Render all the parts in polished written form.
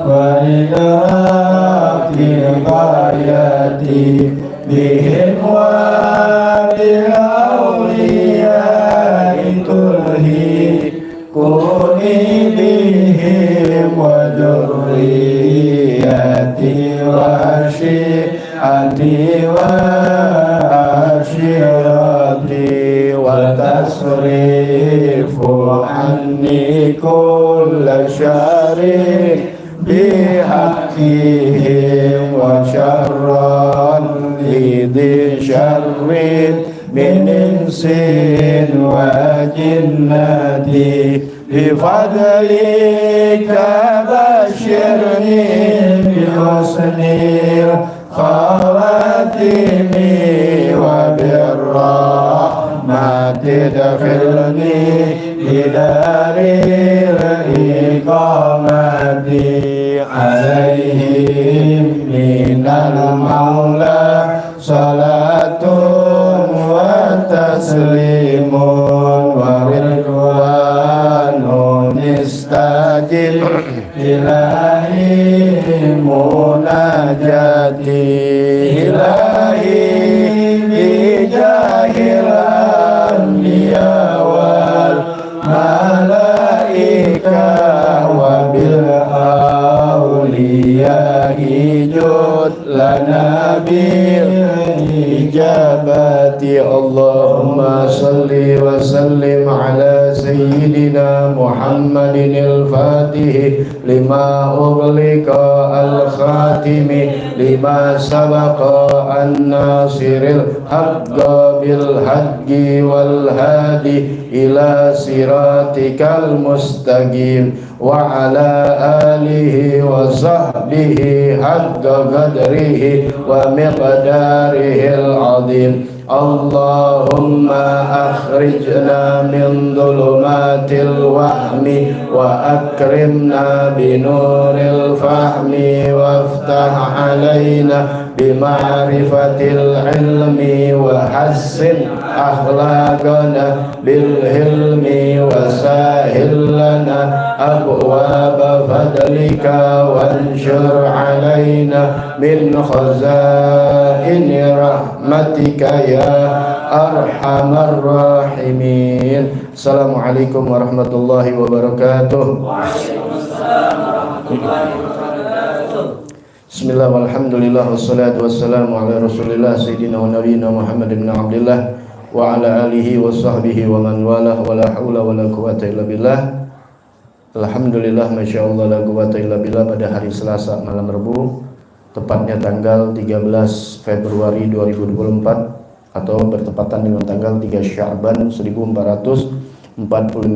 وإدراك الغاية بهم وبالأولياء تلهي كوني بهم وذريتي وشيعتي وعشيرتي وتصرف عني كل شر بحقهم وشرا لذي شر من إنس وجنة بفضلك بشرني بحسن الخواتم وبالرحمة ادخلني بدار الإقامة عليهم من المولى صلاة وتسليم ورضوان استجب إلهي مناجاتي إلهي بجاه الأنبياء والملائكة وبالأولياء جد لنا بالإجابة اللهم صل وسلم على سيدنا محمد الفاتح لما أغلق الخاتم لما سبق الناصر الحق بالحق والهادي إلى صراطك المستقيم وعلى آله وصحبه حق قدره ومقداره العظيم اللهم أخرجنا من ظلمات الوهم وأكرمنا بنور الفهم وافتح علينا بمعرفة العلم وحسن أخلاقنا بالحلم وسهل لنا أبواب فضلك وانشر علينا من خزائن رحمتك يا أرحم الراحمين. Assalamualaikum warahmatullahi wabarakatuh. Waalaikumsalam warahmatullahi wabarakatuh. Bismillah walhamdulillah wassalatu wassalamu ala rasulillah sayyidina wa nabiyina Muhammad ibn Abdullah wa ala alihi wa sahbihi wa man walah wa la hawla wa la quwata illa billah. Alhamdulillah masyaallah la quwata illa billah. Pada hari Selasa malam Rabu, tepatnya tanggal 13 Februari 2024 atau bertepatan dengan tanggal 3 Sya'ban 1445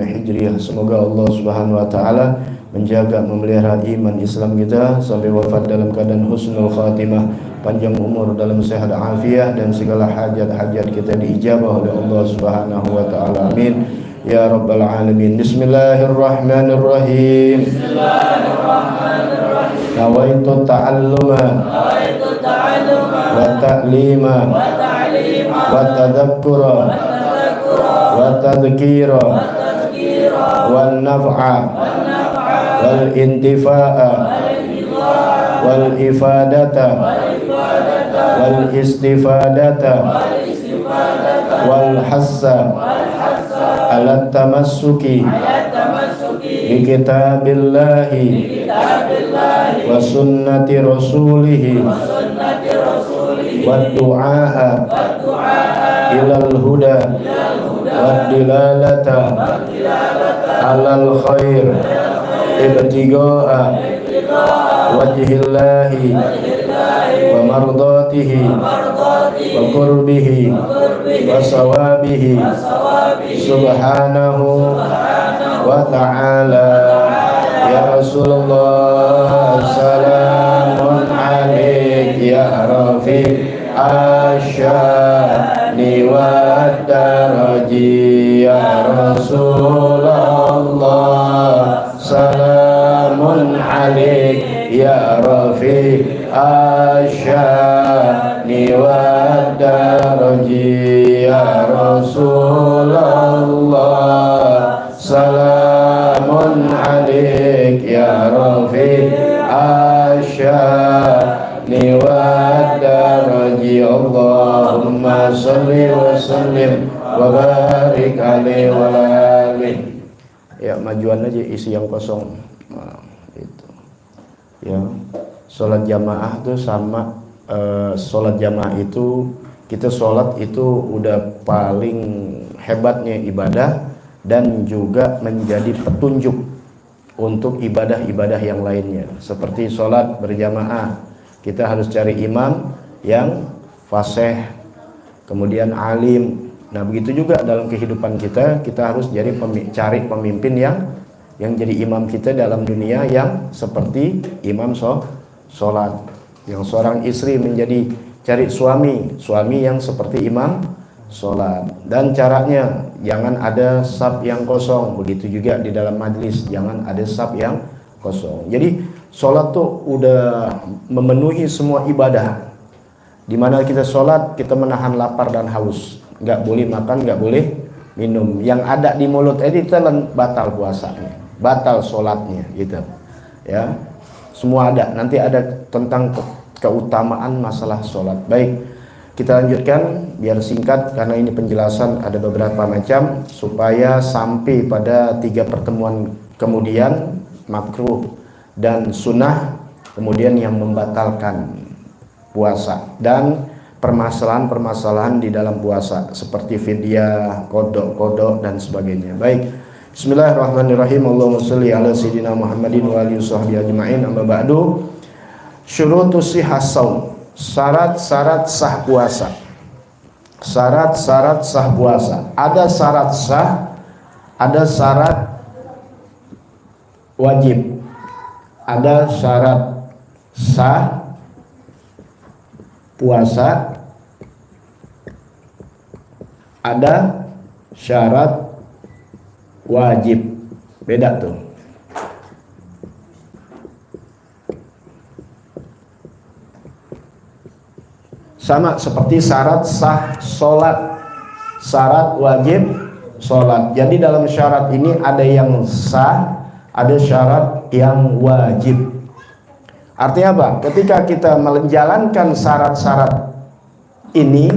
Hijriah. Semoga Allah Subhanahu wa taala menjaga memelihara iman Islam kita sampai wafat dalam keadaan husnul khatimah, panjang umur dalam sehat afiah, dan segala hajat-hajat kita diijabah oleh Allah Subhanahu wa taala. Amin ya rabbal alamin. Bismillahirrahmanirrahim. Bismillahirrahmanirrahim. Nawaitu ta'alluma wa ta'lima wa tadhakkura wa tadhkira wa naf'a wal intifa'a wal ifadata wal istifadata wal hassa ala tamassuki bi kitabillahi wa sunnati rasulihi wa du'aha ilal huda wa dilalata alal khair ibtiga'a wajhillahi wa mardatihi wa qurbihi wa sawabihi subhanahu wa ta'ala. Ya Rasulullah salamun alaik ya Rafiq asyani wa daraji ya Rasulullah salamun alaik ya Rafiq asyani wa daraji ya Rasulullah salamun alaik ya Rafiq asyani wa daraji. Allahumma salli wa sallim wa barik alaihi wa alihi. Ya, majuan aja, isi yang kosong. Nah, itu. Ya, sholat jamaah tuh sama sholat jamaah itu, kita sholat itu udah paling hebatnya ibadah dan juga menjadi petunjuk untuk ibadah-ibadah yang lainnya. Seperti sholat berjamaah, kita harus cari imam yang fasih, kemudian alim. Nah, begitu juga dalam kehidupan kita, kita harus cari pemimpin yang jadi imam kita dalam dunia, yang seperti imam sholat. Yang seorang istri menjadi cari suami yang seperti imam sholat. Dan caranya jangan ada saf yang kosong. Begitu juga di dalam majlis, jangan ada saf yang kosong. Jadi sholat tuh udah memenuhi semua ibadah. Dimana kita sholat, kita menahan lapar dan haus. Nggak boleh makan, nggak boleh minum. Yang ada di mulut itu batal puasanya, batal sholatnya, gitu. Ya, semua ada. Nanti ada tentang keutamaan masalah sholat. Baik, kita lanjutkan biar singkat karena ini penjelasan ada beberapa macam, supaya sampai pada 3 pertemuan kemudian makruh dan sunnah, kemudian yang membatalkan puasa dan permasalahan-permasalahan di dalam puasa seperti fidyah, kodok dan sebagainya. Baik, bismillahirrahmanirrahim. Allahumma sholli ala sayyidina Muhammadin wa alihi washabbihi ajma'in. Amma ba'du. Syurutus sihhas shaum, syarat-syarat sah puasa. Syarat-syarat sah puasa. Ada syarat sah, ada syarat wajib. Ada syarat sah puasa, ada syarat wajib. Beda tuh. Sama seperti syarat sah sholat, syarat wajib sholat. Jadi dalam syarat ini ada yang sah, ada syarat yang wajib. Artinya apa? Ketika kita menjalankan syarat-syarat ini,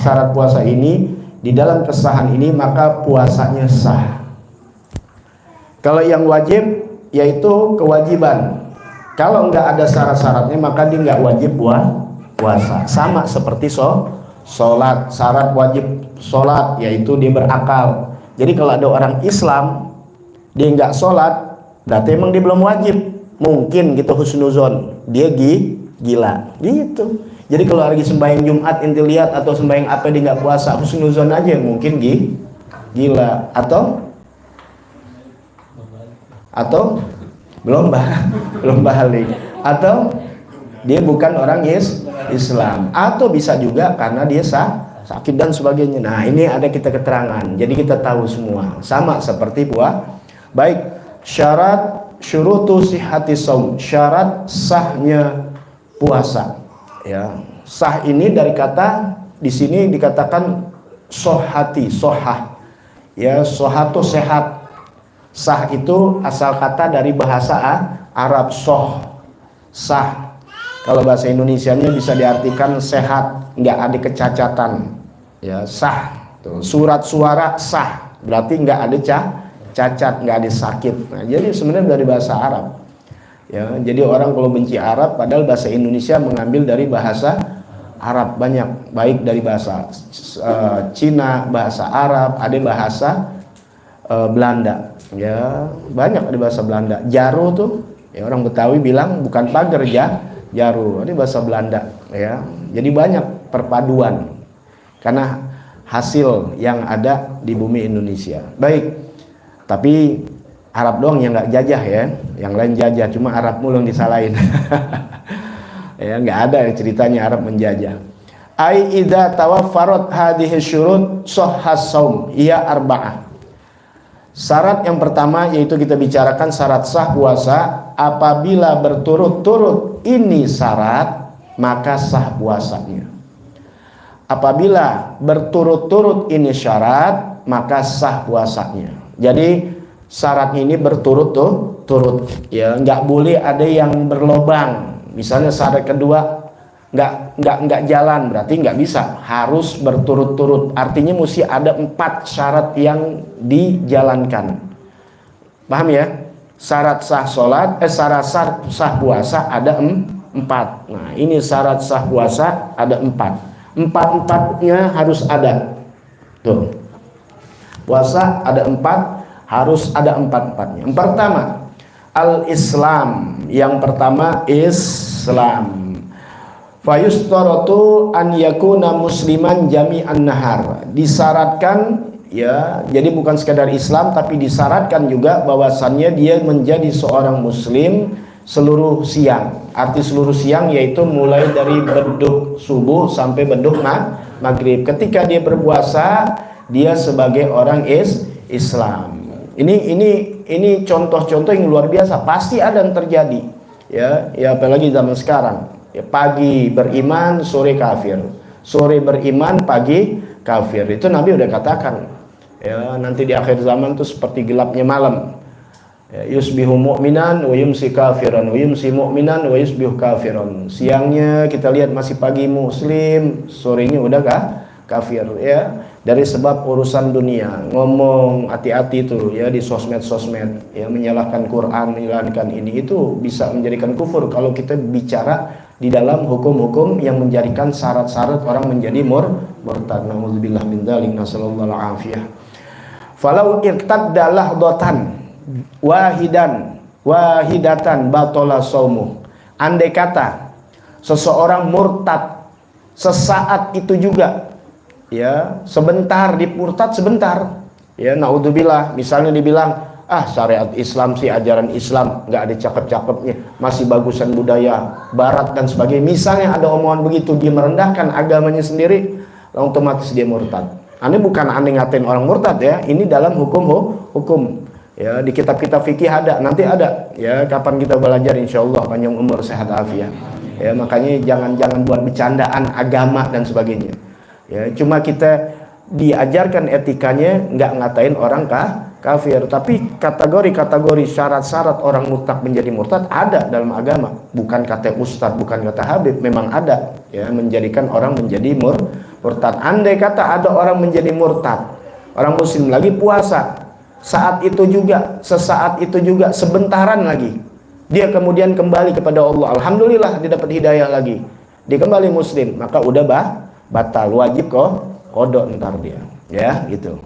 syarat puasa ini, di dalam kesahan ini, maka puasanya sah. Kalau yang wajib, yaitu kewajiban. Kalau nggak ada syarat-syaratnya, maka dia nggak wajib puasa. Sama seperti sholat, syarat wajib sholat, yaitu dia berakal. Jadi kalau ada orang Islam, dia nggak sholat, berarti emang dia belum wajib. Mungkin gitu husnuzon, dia gila gitu. Jadi kalau lagi sembahyang Jumat inti lihat, atau sembahyang apa dia nggak puasa, husnuzon aja, mungkin gila atau belum balik, atau dia bukan orang Islam, atau bisa juga karena dia sakit dan sebagainya. Nah, ini ada kita keterangan, jadi kita tahu semua. Sama seperti puasa. Baik, syarat syurutu sihhati shaum, syarat sahnya puasa. Ya, sah ini dari kata di sini dikatakan sohati, sohah. Ya, sohatu sehat. Sah itu asal kata dari bahasa Arab, sah. Kalau bahasa Indonesianya bisa diartikan sehat, nggak ada kecacatan. Ya, sah. Tuh, surat suara sah, berarti nggak ada cacat, nggak ada sakit. Nah, jadi sebenarnya dari bahasa Arab. Ya, jadi orang kalau benci Arab, padahal bahasa Indonesia mengambil dari bahasa Arab banyak, baik dari bahasa Cina, bahasa Arab, ada bahasa Belanda. Ya, banyak ada bahasa Belanda. Jaru tuh, ya orang Betawi bilang bukan pagar jaru, ini bahasa Belanda. Ya, jadi banyak perpaduan karena hasil yang ada di bumi Indonesia. Baik. Tapi Arab doang yang nggak jajah ya, yang lain jajah, cuma Arab mulu yang disalahin. Ya, nggak ada ceritanya Arab menjajah. Ai idza tawaffarat hadhihi syurut shahhas shaum, ia arba'ah. Syarat yang pertama yaitu kita bicarakan syarat sah puasa, apabila berturut-turut ini syarat, maka sah puasanya. Apabila berturut-turut ini syarat, maka sah puasanya. Jadi syarat ini turut ya, nggak boleh ada yang berlobang. Misalnya syarat kedua nggak jalan, berarti nggak bisa, harus berturut-turut. Artinya mesti ada 4 syarat yang dijalankan. Paham ya? Syarat sah sholat, syarat sah puasa ada 4. Nah, ini syarat sah puasa ada 4. 4-4-nya harus ada. Tuh. Puasa ada 4, harus ada 4-4-nya. Yang pertama, al-Islam. Yang pertama Islam. Fayustaratu an yakuna musliman jami'an nahar. Disyaratkan ya, jadi bukan sekadar Islam tapi disyaratkan juga bahwasannya dia menjadi seorang muslim seluruh siang. Arti seluruh siang yaitu mulai dari beduk subuh sampai beduk maghrib. Ketika dia berpuasa, dia sebagai orang Islam. Ini contoh-contoh yang luar biasa, pasti ada yang terjadi. Ya apalagi zaman sekarang. Ya, pagi beriman, sore kafir. Sore beriman, pagi kafir. Itu Nabi udah katakan. Ya, nanti di akhir zaman itu seperti gelapnya malam. Ya, yusbihu mu'minan wa yumsi kafiran, wa yumsi mu'minan wa yusbihu kafiran. Siangnya kita lihat masih pagi muslim, sorenya udah kafir ya. Dari sebab urusan dunia, ngomong hati-hati tuh ya di sosmed ya, menyalahkan Quran, menyalahkan ini, itu bisa menjadikan kufur kalau kita bicara di dalam hukum-hukum yang menjadikan syarat-syarat orang menjadi murtad. Nauzubillah min dzalik, nasallallahu alafiyah. Falau irtadda lahdatan wahidatan batala shaumuh. Andai kata seseorang murtad sesaat itu juga, ya, sebentar dimurtad sebentar, ya, naudzubillah, misalnya dibilang syariat Islam sih, ajaran Islam nggak ada cakep-cakepnya, masih bagusan budaya barat dan sebagainya, misalnya ada omongan begitu, dia merendahkan agamanya sendiri, otomatis dia murtad. Ini bukan aneh ngatain orang murtad ya, ini dalam hukum ya, di kitab-kitab fikih ada, nanti ada ya, kapan kita belajar insyaallah, panjang umur sehat afiat ya. Makanya jangan buat bercandaan agama dan sebagainya ya, cuma kita diajarkan etikanya, nggak ngatain orang kafir. Tapi kategori-kategori syarat-syarat orang murtad menjadi murtad ada dalam agama, bukan kata ustadz, bukan kata habib, memang ada ya, menjadikan orang menjadi murtad. Andai kata ada orang menjadi murtad, orang muslim lagi puasa, sesaat itu juga sebentaran lagi dia kemudian kembali kepada Allah, alhamdulillah dia dapat hidayah lagi, dia kembali muslim, maka udah batal, wajib kodok ntar dia ya gitu.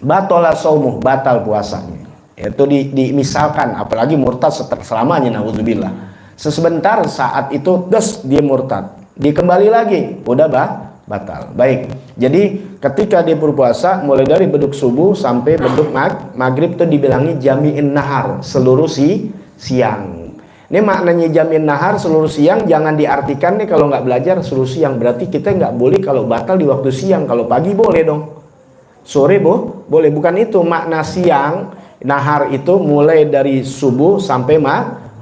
Batola saumuh, batal puasanya. Itu misalkan, apalagi murtad selamanya, naudzubillah. Sebentar saat itu dia murtad, dia kembali lagi, udah batal. Baik. Jadi ketika dia berpuasa mulai dari beduk subuh sampai beduk maghrib itu dibilangi jami'in nahar, seluruh siang. Ini maknanya jami'in nahar seluruh siang, jangan diartikan nih kalau nggak belajar seluruh siang berarti kita nggak boleh kalau batal di waktu siang, kalau pagi boleh dong. Sore boleh, bukan itu makna siang. Nahar itu mulai dari subuh sampai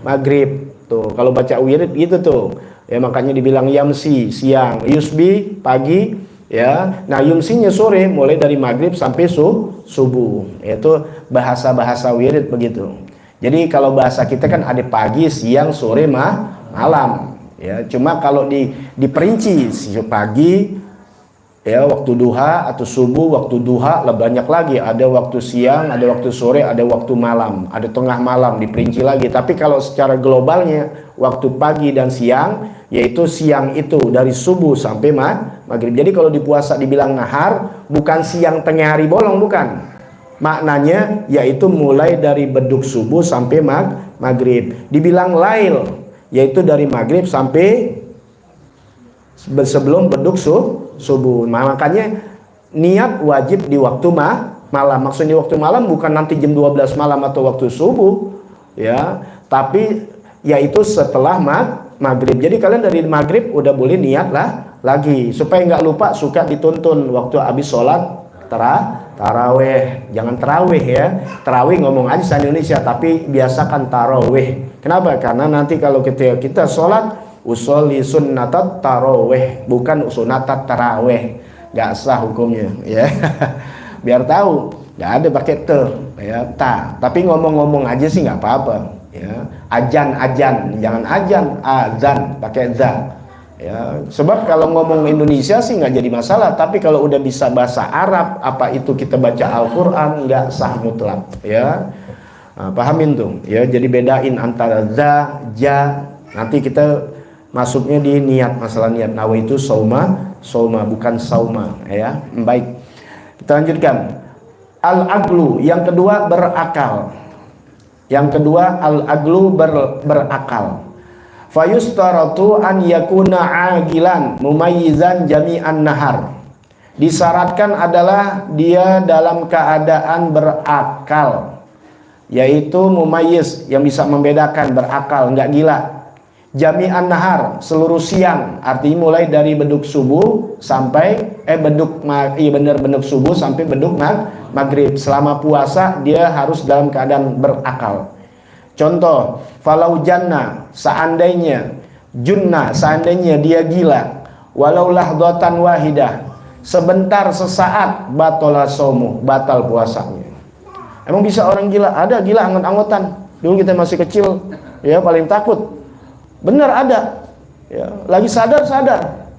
maghrib. Tuh, kalau baca wirid gitu tuh. Ya makanya dibilang yamsi siang, yusbi pagi, ya. Nah, yumsinya sore mulai dari maghrib sampai subuh. Itu bahasa-bahasa wirid begitu. Jadi kalau bahasa kita kan ada pagi, siang, sore, malam. Ya, cuma kalau diperinci pagi, ya, waktu duha atau subuh, waktu duha lah banyak lagi, ada waktu siang, ada waktu sore, ada waktu malam, ada tengah malam, diperinci lagi. Tapi kalau secara globalnya waktu pagi dan siang, yaitu siang itu dari subuh sampai maghrib. Jadi kalau di puasa dibilang nahar, bukan siang tengah hari bolong, bukan. Maknanya yaitu mulai dari beduk subuh sampai maghrib. Dibilang lail, yaitu dari maghrib sampai sebelum beduk subuh. Makanya niat wajib di waktu malam. Maksudnya di waktu malam bukan nanti jam 12 malam atau waktu subuh, ya, tapi yaitu setelah maghrib. Jadi kalian dari maghrib udah boleh niat lagi, supaya nggak lupa. Suka dituntun waktu habis sholat taraweh, jangan taraweh ya, taraweh ngomong aja bahasa Indonesia, tapi biasakan taraweh. Kenapa? Karena nanti kalau kita sholat usolli sunnatat taraweh, bukan sunnatat taraweh, nggak sah hukumnya ya. Biar tahu. nggak ada pakai te, ya ta. Tapi ngomong-ngomong aja sih nggak apa-apa. Ya, ajan, jangan azan pakai za. Ya, sebab kalau ngomong Indonesia sih nggak jadi masalah. Tapi kalau udah bisa bahasa Arab, apa itu kita baca Al-Quran nggak sah mutlak. Ya, nah, pahamin tuh. Ya, jadi bedain antara za, ja. Nanti kita masuknya di niat, masalah niat. Nawaitu sauma bukan sauma. Ya, baik. Kita lanjutkan. Al-aglu, yang kedua berakal. Yang kedua al-aglu berakal. Fayustaratu an yakuna agilan mumayyizan jami'an nahar. Disyaratkan adalah dia dalam keadaan berakal, yaitu mumayyiz, yang bisa membedakan, berakal, nggak gila. Jami'an nahar, seluruh siang, artinya mulai dari beduk subuh sampai beduk subuh sampai beduk maghrib. Selama puasa dia harus dalam keadaan berakal. Contoh, falau janna, seandainya dia gila, walau lahdatan wahidah, sebentar sesaat, batola somu, batal puasanya. Emang bisa orang gila? Ada gila anggot-anggotan. Dulu kita masih kecil, ya paling takut. Benar ada, ya, lagi sadar.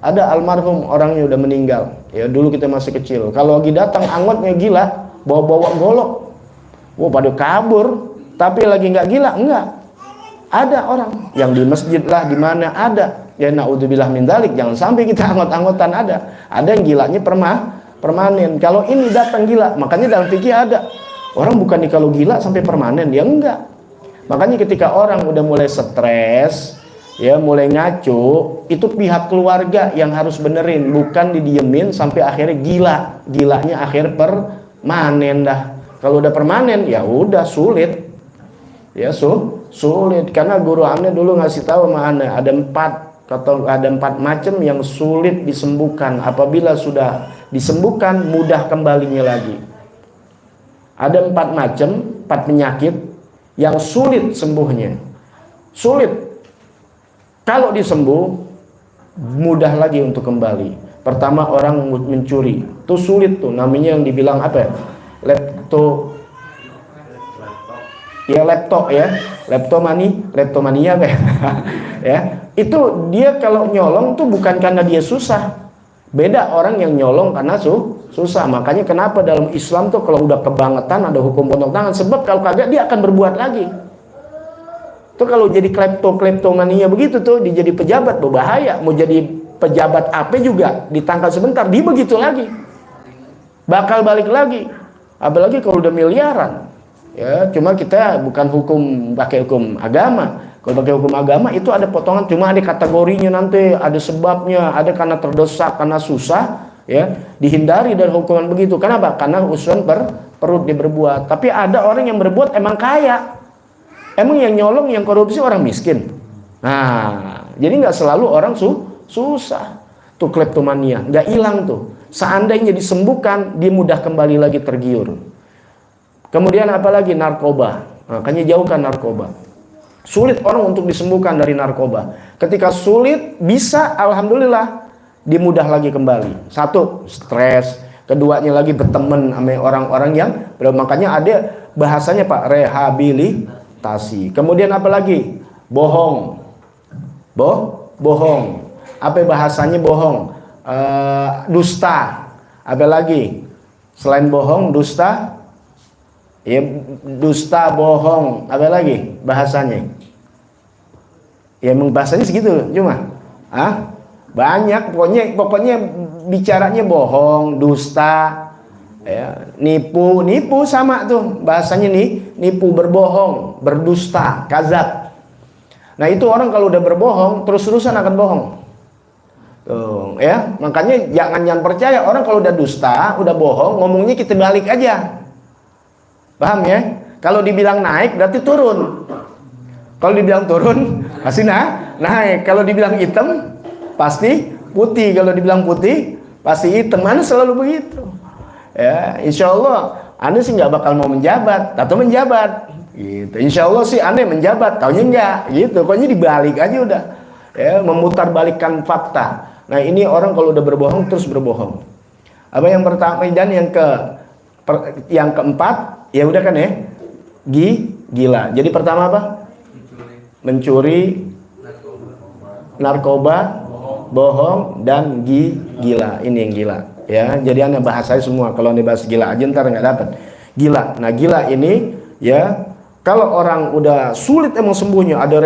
Ada almarhum orangnya udah meninggal. Ya dulu kita masih kecil. Kalau lagi datang angotnya gila, bawa golok, wah pada kabur. Tapi lagi nggak gila, enggak. Ada orang yang di masjid lah, di mana ada. Ya naudzubillah min dzalik, jangan sampai kita anggot-anggotan ada. Ada yang gilanya permanen. Kalau ini datang gila, makanya dalam fikih ada. Orang bukan kalau gila sampai permanen, dia enggak. Makanya ketika orang udah mulai stres, ya mulai ngaco, itu pihak keluarga yang harus benerin, bukan didiemin sampai akhirnya gilanya akhir permanen dah. Kalau udah permanen ya udah sulit, ya sulit. Karena guru ane dulu ngasih tahu sama ane ada empat macam yang sulit disembuhkan. Apabila sudah disembuhkan mudah kembalinya lagi. Ada 4 macam, 4 penyakit yang sulit sembuhnya, sulit. Kalau disembuh, mudah lagi untuk kembali. Pertama, orang mencuri. Itu sulit tuh. Namanya yang dibilang apa ya? Leptomania apa ya? Ya. Itu dia kalau nyolong tuh bukan karena dia susah. Beda orang yang nyolong karena susah. Makanya kenapa dalam Islam tuh kalau udah kebangetan ada hukum potong tangan. Sebab kalau kagak dia akan berbuat lagi. Tuh kalau jadi kleptomania begitu tuh, dia jadi pejabat berbahaya. Mau jadi pejabat apa juga ditangkap sebentar, dia begitu lagi, bakal balik lagi. Apalagi kalau udah miliaran. Ya, cuma kita bukan pakai hukum agama. Kalau pakai hukum agama itu ada potongan, cuma ada kategorinya nanti, ada sebabnya, ada karena terdesak, karena susah, ya dihindari dari hukuman begitu. Kenapa? Karena usulan perut dia berbuat. Tapi ada orang yang berbuat emang kaya. Emang yang nyolong, yang korupsi orang miskin. Nah, jadi nggak selalu orang susah. Tuh kleptomania, nggak hilang tuh. Seandainya disembuhkan, dia mudah kembali lagi tergiur. Kemudian apalagi narkoba. Makanya jauhkan narkoba. Sulit orang untuk disembuhkan dari narkoba. Ketika sulit, bisa alhamdulillah dia mudah lagi kembali. Satu, stres. Keduanya lagi berteman sama orang-orang yang makanya ada bahasanya Pak, rehabilitasi. Kemudian apa lagi? Bohong. Bohong. Apa bahasanya bohong? Dusta. Apa lagi? Selain bohong, dusta. Ya, dusta, bohong. Apa lagi bahasanya? Ya emang bahasanya segitu cuma. Banyak. Pokoknya bicaranya bohong, dusta. Ya, nipu sama tuh bahasanya nih, nipu, berbohong, berdusta, kazab. Nah itu orang kalau udah berbohong terus-terusan akan bohong. Tuh, ya makanya jangan percaya orang kalau udah dusta, udah bohong, ngomongnya kita balik aja. Paham ya? Kalau dibilang naik berarti turun. Kalau dibilang turun pasti naik. Kalau dibilang hitam pasti putih. Kalau dibilang putih pasti hitam. Mana selalu begitu. Ya, insya Allah Anda sih nggak bakal mau menjabat atau menjabat gitu. Insya Allah sih Anda menjabat, taunya enggak gitu. Pokoknya dibalik aja udah. Ya, memutarbalikkan fakta. Nah ini orang kalau udah berbohong terus berbohong. Apa yang pertama dan yang keempat Yang keempat, ya udah kan ya, gila. Jadi pertama apa? Mencuri, narkoba, bohong, dan gila. Ini yang gila. Ya, jadi Anda bahasanya semua. Kalau Anda bahas gila aja ntar nggak dapat. Gila. Nah, gila ini ya, kalau orang udah sulit emang sembuhnya, ada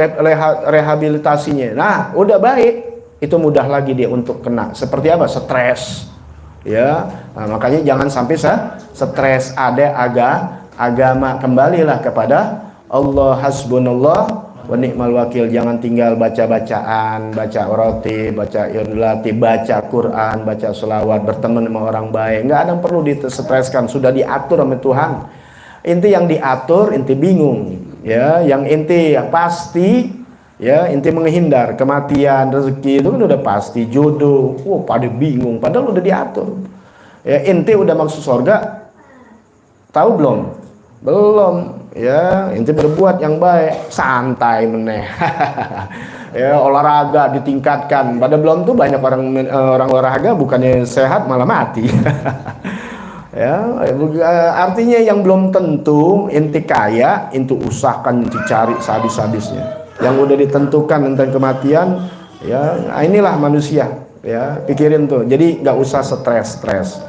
rehabilitasinya. Nah, udah baik, itu mudah lagi dia untuk kena. Seperti apa? Stres. Ya, nah, makanya jangan sampai stres. Ada agama, kembalilah kepada Allah, hasbunallah wa ni'mal wakil. Jangan tinggal baca-bacaan, baca roti, baca irlati, baca Quran, baca selawat, berteman sama orang baik. Nggak ada yang perlu distreskan, sudah diatur sama Tuhan. Inti yang diatur, inti bingung. Ya, yang inti ya pasti, ya inti menghindar kematian, rezeki itu kan udah pasti, jodoh. Pada bingung, padahal udah diatur. Ya, inti udah masuk surga, tahu belum? Belum. Ya, inti berbuat yang baik, santai meneh. Ya, olahraga ditingkatkan. Pada belum tuh banyak orang olahraga bukannya sehat malah mati. Ya, artinya yang belum tentu inti kaya, inti usahakan, inti cari sehabis-habisnya. Yang udah ditentukan tentang kematian, ya inilah manusia. Ya, pikirin tuh. Jadi nggak usah stres.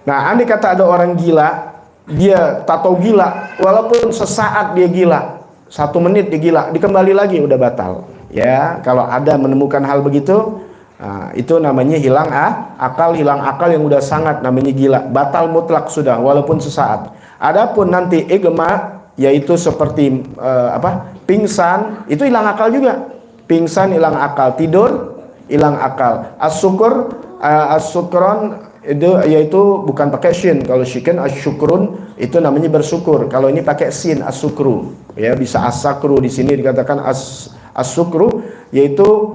Nah, andai kata ada orang gila, dia tato gila, walaupun sesaat dia gila, 1 menit dia gila, dikembali lagi udah batal. Ya, kalau ada menemukan hal begitu, nah, itu namanya hilang akal yang udah sangat, namanya gila, batal mutlak sudah, walaupun sesaat. Adapun nanti igma, yaitu seperti pingsan, itu hilang akal juga. Pingsan hilang akal, tidur hilang akal. As-sukron itu yaitu bukan pakai shin. Kalau syikin asyukrun itu namanya bersyukur. Kalau ini pakai sin, asukru. Ya, bisa asakru, di sini dikatakan asukru, yaitu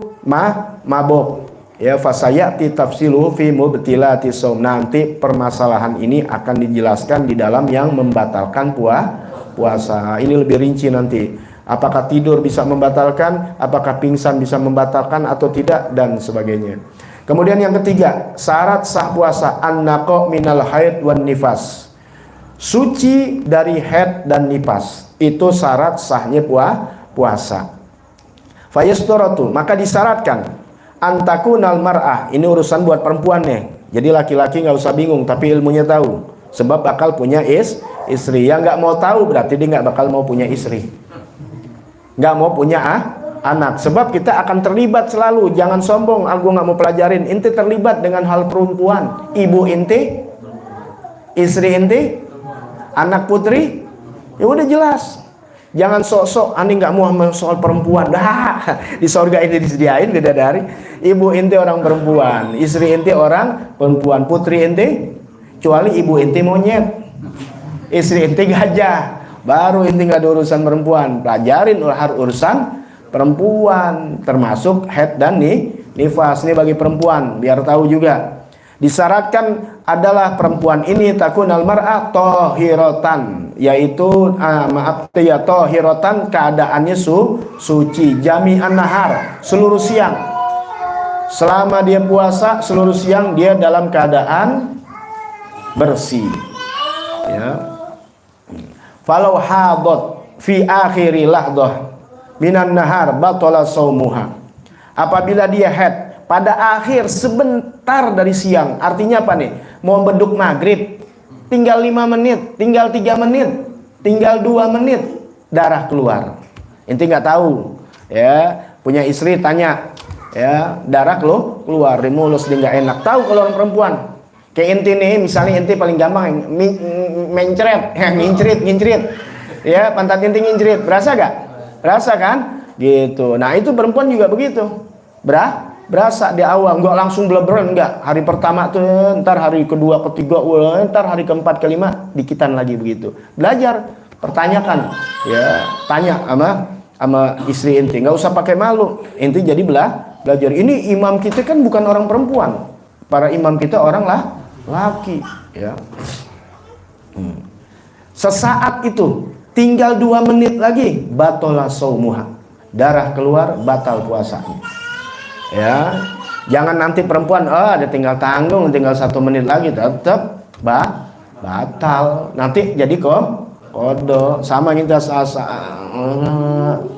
mabok. Ya, fasayati tafsiluhu fi mubtilati shaum. Nanti permasalahan ini akan dijelaskan di dalam yang membatalkan puasa. Ini lebih rinci nanti. Apakah tidur bisa membatalkan, apakah pingsan bisa membatalkan atau tidak, dan sebagainya. Kemudian yang ketiga, syarat sah puasa an-naqa minal haid wan nifas. Suci dari haid dan nifas. Itu syarat sahnya puasa. Fayasturatu, maka disyaratkan antakunal mar'ah. Ini urusan buat perempuan nih. Jadi laki-laki nggak usah bingung, tapi ilmunya tahu. Sebab bakal punya istri. Yang nggak mau tahu berarti dia nggak bakal mau punya istri. Nggak mau punya anak. Sebab kita akan terlibat selalu. Jangan sombong, aku nggak mau pelajarin. Inti terlibat dengan hal perempuan. Ibu inti, istri inti, anak putri, ya udah jelas. Jangan sok-sok ani nggak mau soal perempuan. Di surga ini disediain bidadari. Ibu inti orang perempuan, istri inti orang perempuan, putri inti, kecuali ibu inti monyet, istri inti gajah, baru inti nggak ada urusan perempuan. Pelajarin urusan perempuan, termasuk haid dan nifas. Ini bagi perempuan, biar tahu juga. Disyaratkan adalah perempuan ini takunal mar'ah tahiratan, yaitu tahiratan, keadaannya suci, jami'an nahar, seluruh siang. Selama dia puasa seluruh siang dia dalam keadaan bersih. Ya. Falau hadot fi akhiri lahdah minan nahar batala saumuha. Apabila dia haid pada akhir sebentar dari siang, artinya apa nih? Mau beduk maghrib, tinggal 5 menit, tinggal 3 menit, tinggal 2 menit, darah keluar. Inti nggak tahu, ya, punya istri tanya, ya, darah keluar di mulus, dia nggak enak. Tahu kalau orang perempuan, kayak inti nih, misalnya inti paling gampang, mencret, ngincrit, ya, pantat inti ngincrit, berasa gak? Berasa kan? Gitu. Nah itu perempuan juga begitu, berasa di awal, nggak langsung bleber, enggak. Hari pertama tuh, ntar hari kedua, ketiga, ntar hari keempat, kelima, dikitan lagi begitu. Belajar, pertanyakan, ya, tanya sama istri inti, nggak usah pakai malu. Inti jadi belajar. Ini imam kita kan bukan orang perempuan, para imam kita orang laki, ya. Sesaat itu, tinggal 2 menit lagi, batola saumuha, darah keluar, batal puasanya. Ya, jangan nanti perempuan ada tinggal tanggung, tinggal 1 menit lagi, tetap batal. Nanti jadi kodo. Sama kita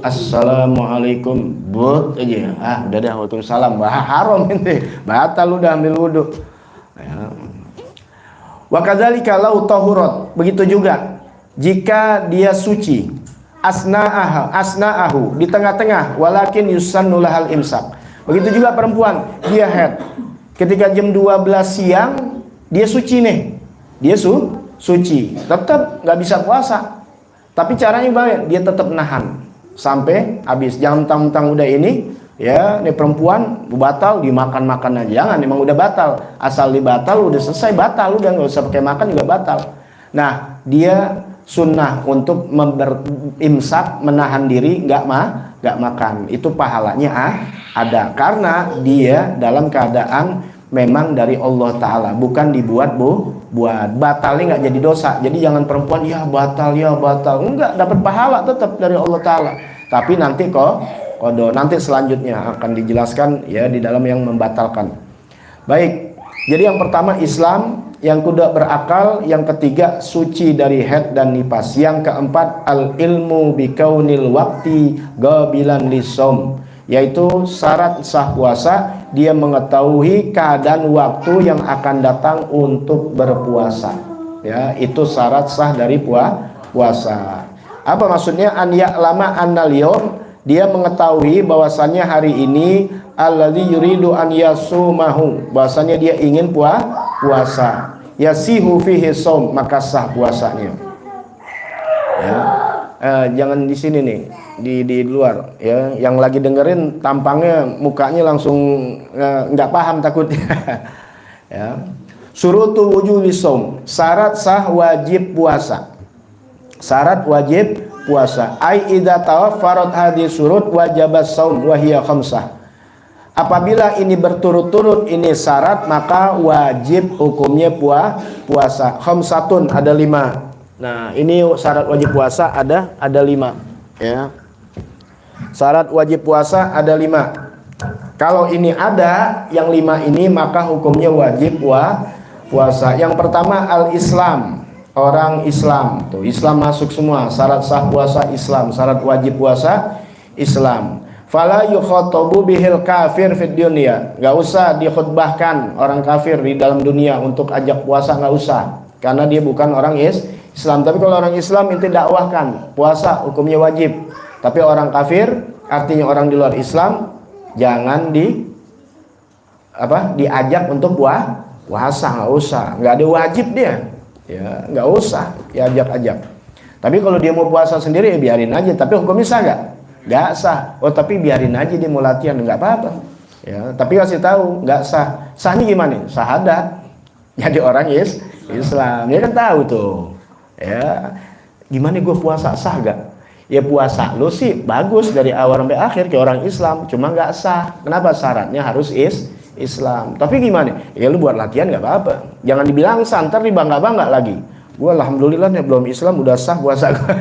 assalamualaikum but aja. Udah dah waalaikumsalam. Haram ini. Batal udah ambil wudu. Ya. Wa kadzalika lau tahurat. Begitu juga jika dia suci asna'ahu di tengah-tengah walakin yusannu lahal imsak. Begitu juga perempuan, dia haid. Ketika jam 12 siang dia suci nih. Dia suci. Tetap nggak bisa puasa. Tapi caranya baik, dia tetap nahan sampai habis. Jangan mentang-mentang udah ini ya, ini perempuan batal dimakan-makan aja. Jangan, memang udah batal. Asal dibatal udah selesai batal, udah nggak usah pakai makan juga batal. Nah, dia sunnah untuk berimsak, menahan diri, nggak makan. Itu pahalanya ada karena dia dalam keadaan memang dari Allah Ta'ala, bukan dibuat buat batalnya nggak jadi dosa. Jadi jangan perempuan ya batal enggak, dapat pahala tetap dari Allah Ta'ala. Tapi nanti kodo nanti selanjutnya akan dijelaskan ya di dalam yang membatalkan. Baik, jadi yang pertama Islam, yang kedua berakal, yang ketiga suci dari haid dan nifas, yang keempat al ilmu bikaunil waqti gabilan lisom, yaitu syarat sah puasa dia mengetahui keadaan waktu yang akan datang untuk berpuasa. Ya, itu syarat sah dari puasa. Apa maksudnya? An ya'lama annal yawm, dia mengetahui bahwasannya hari ini alladzi yuridu an yasumahu, bahwasanya dia ingin puasa. Yasihu fihi shaum, maka sah puasanya. Ya. Jangan di sini nih, di luar ya. Yang lagi dengerin tampangnya mukanya langsung nggak paham takutnya. Ya. Surutul wujubi shaum, syarat sah wajib puasa. Syarat wajib puasa. Ai idza tawaffarat hadhihi surut wajibas shaum wa hiya khamsah. Apabila ini berturut-turut ini syarat, maka wajib hukumnya puasa. Khamsatun, ada 5. Nah, ini syarat wajib puasa ada 5 ya. Syarat wajib puasa ada 5. Kalau ini ada yang 5 ini, maka hukumnya wajib puasa. Yang pertama al-Islam, orang Islam. Tuh, Islam masuk semua. Syarat sah puasa Islam, syarat wajib puasa Islam. Fala yukhatabu bihil kafir fid dunya, nggak usah dikhutbahkan orang kafir di dalam dunia untuk ajak puasa, nggak usah, karena dia bukan orang Islam. Tapi kalau orang Islam itu dakwahkan puasa hukumnya wajib. Tapi orang kafir, artinya orang di luar Islam, jangan diajak untuk puasa, nggak usah, nggak ada wajib dia, ya nggak usah diajak-ajak. Tapi kalau dia mau puasa sendiri ya biarin aja. Tapi hukumnya sah nggak? Nggak sah. Oh, tapi biarin aja dia mau latihan, nggak apa-apa. Ya, tapi kasih tahu nggak sah. Sahnya gimana? Syahadat. Jadi orang Islam. Dia kan tahu tuh. Ya, gimana gue puasa sah gak? Ya puasa lu sih bagus dari awal sampai akhir kayak orang Islam, cuma nggak sah. Kenapa? Syaratnya harus Islam. Tapi gimana? Ya lu buat latihan nggak apa-apa. Jangan dibilang santer dibangga-bangga lagi. Gue alhamdulillah nih belum Islam udah sah puasa gue.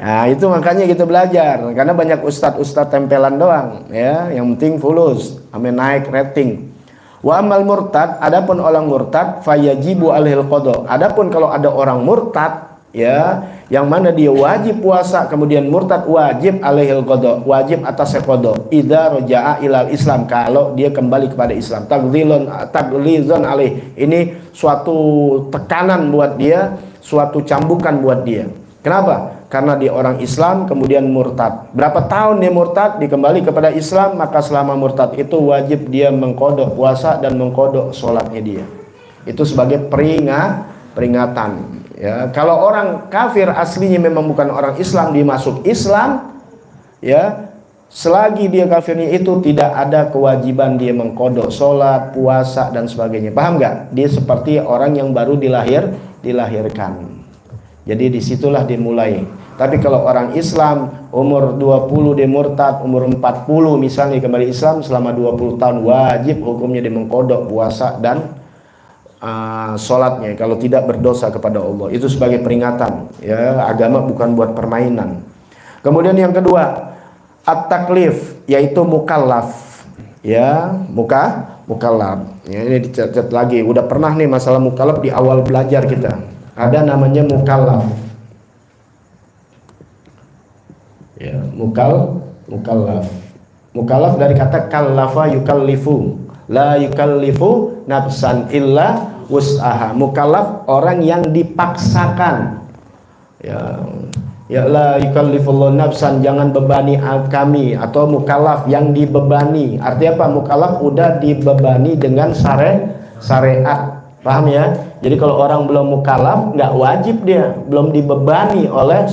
Nah, itu makanya kita belajar, karena banyak ustadz tempelan doang ya, yang penting fulus ame naik rating. Wa amal murtad, adapun orang murtad fayajibu alihil qada. Adapun kalau ada orang murtad ya, yang mana dia wajib puasa kemudian murtad, wajib alihil qada, wajib atas qada idza raja'a ilal Islam, kalau dia kembali kepada Islam. Taglizun alih, ini suatu tekanan buat dia, suatu cambukan buat dia. Kenapa? Karena dia orang Islam kemudian murtad. Berapa tahun dia murtad, dikembali kepada Islam, maka selama murtad itu wajib dia mengkodok puasa dan mengkodok sholatnya dia. Itu sebagai peringatan. Ya, kalau orang kafir aslinya memang bukan orang Islam, dia masuk Islam, ya, selagi dia kafirnya itu tidak ada kewajiban dia mengkodok sholat, puasa dan sebagainya. Paham nggak? Dia seperti orang yang baru dilahirkan. Jadi disitulah dimulai. Tapi kalau orang Islam umur 20 dia murtad, umur 40 misalnya kembali Islam, selama 20 tahun wajib hukumnya dia mengkodok puasa dan sholatnya kalau tidak berdosa kepada Allah. Itu sebagai peringatan ya, agama bukan buat permainan. Kemudian yang kedua at-taklif, yaitu mukallaf ya, mukallaf ya, ini dicatat lagi. Udah pernah nih masalah mukallaf di awal belajar kita ada namanya mukallaf. Ya, mukallaf. Mukallaf dari kata kallafa yukallifu. La yukallifu nafsan illa wus'aha. Mukallaf orang yang dipaksakan. Ya la yukallifullahu nafsan, jangan bebani kami, atau mukallaf yang dibebani. Artinya apa? Mukallaf udah dibebani dengan syariat. Paham ya? Jadi kalau orang belum mukallaf nggak wajib, dia belum dibebani oleh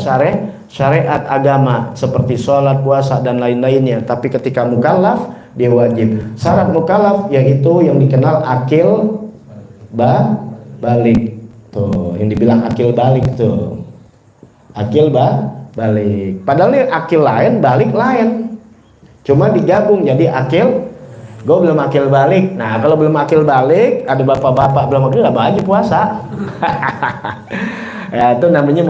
syariat agama seperti sholat, puasa dan lain-lainnya. Tapi ketika mukallaf dia wajib. Syarat mukallaf yaitu yang dikenal akil balik. Tuh, yang dibilang akil balik tuh. Akil balik. Padahal ini akil lain, balik lain. Cuma digabung jadi akil. Gue belum akil balik. Nah, kalau belum akil balik, ada bapak-bapak belum akil, nggak wajib puasa. Ya, itu namanya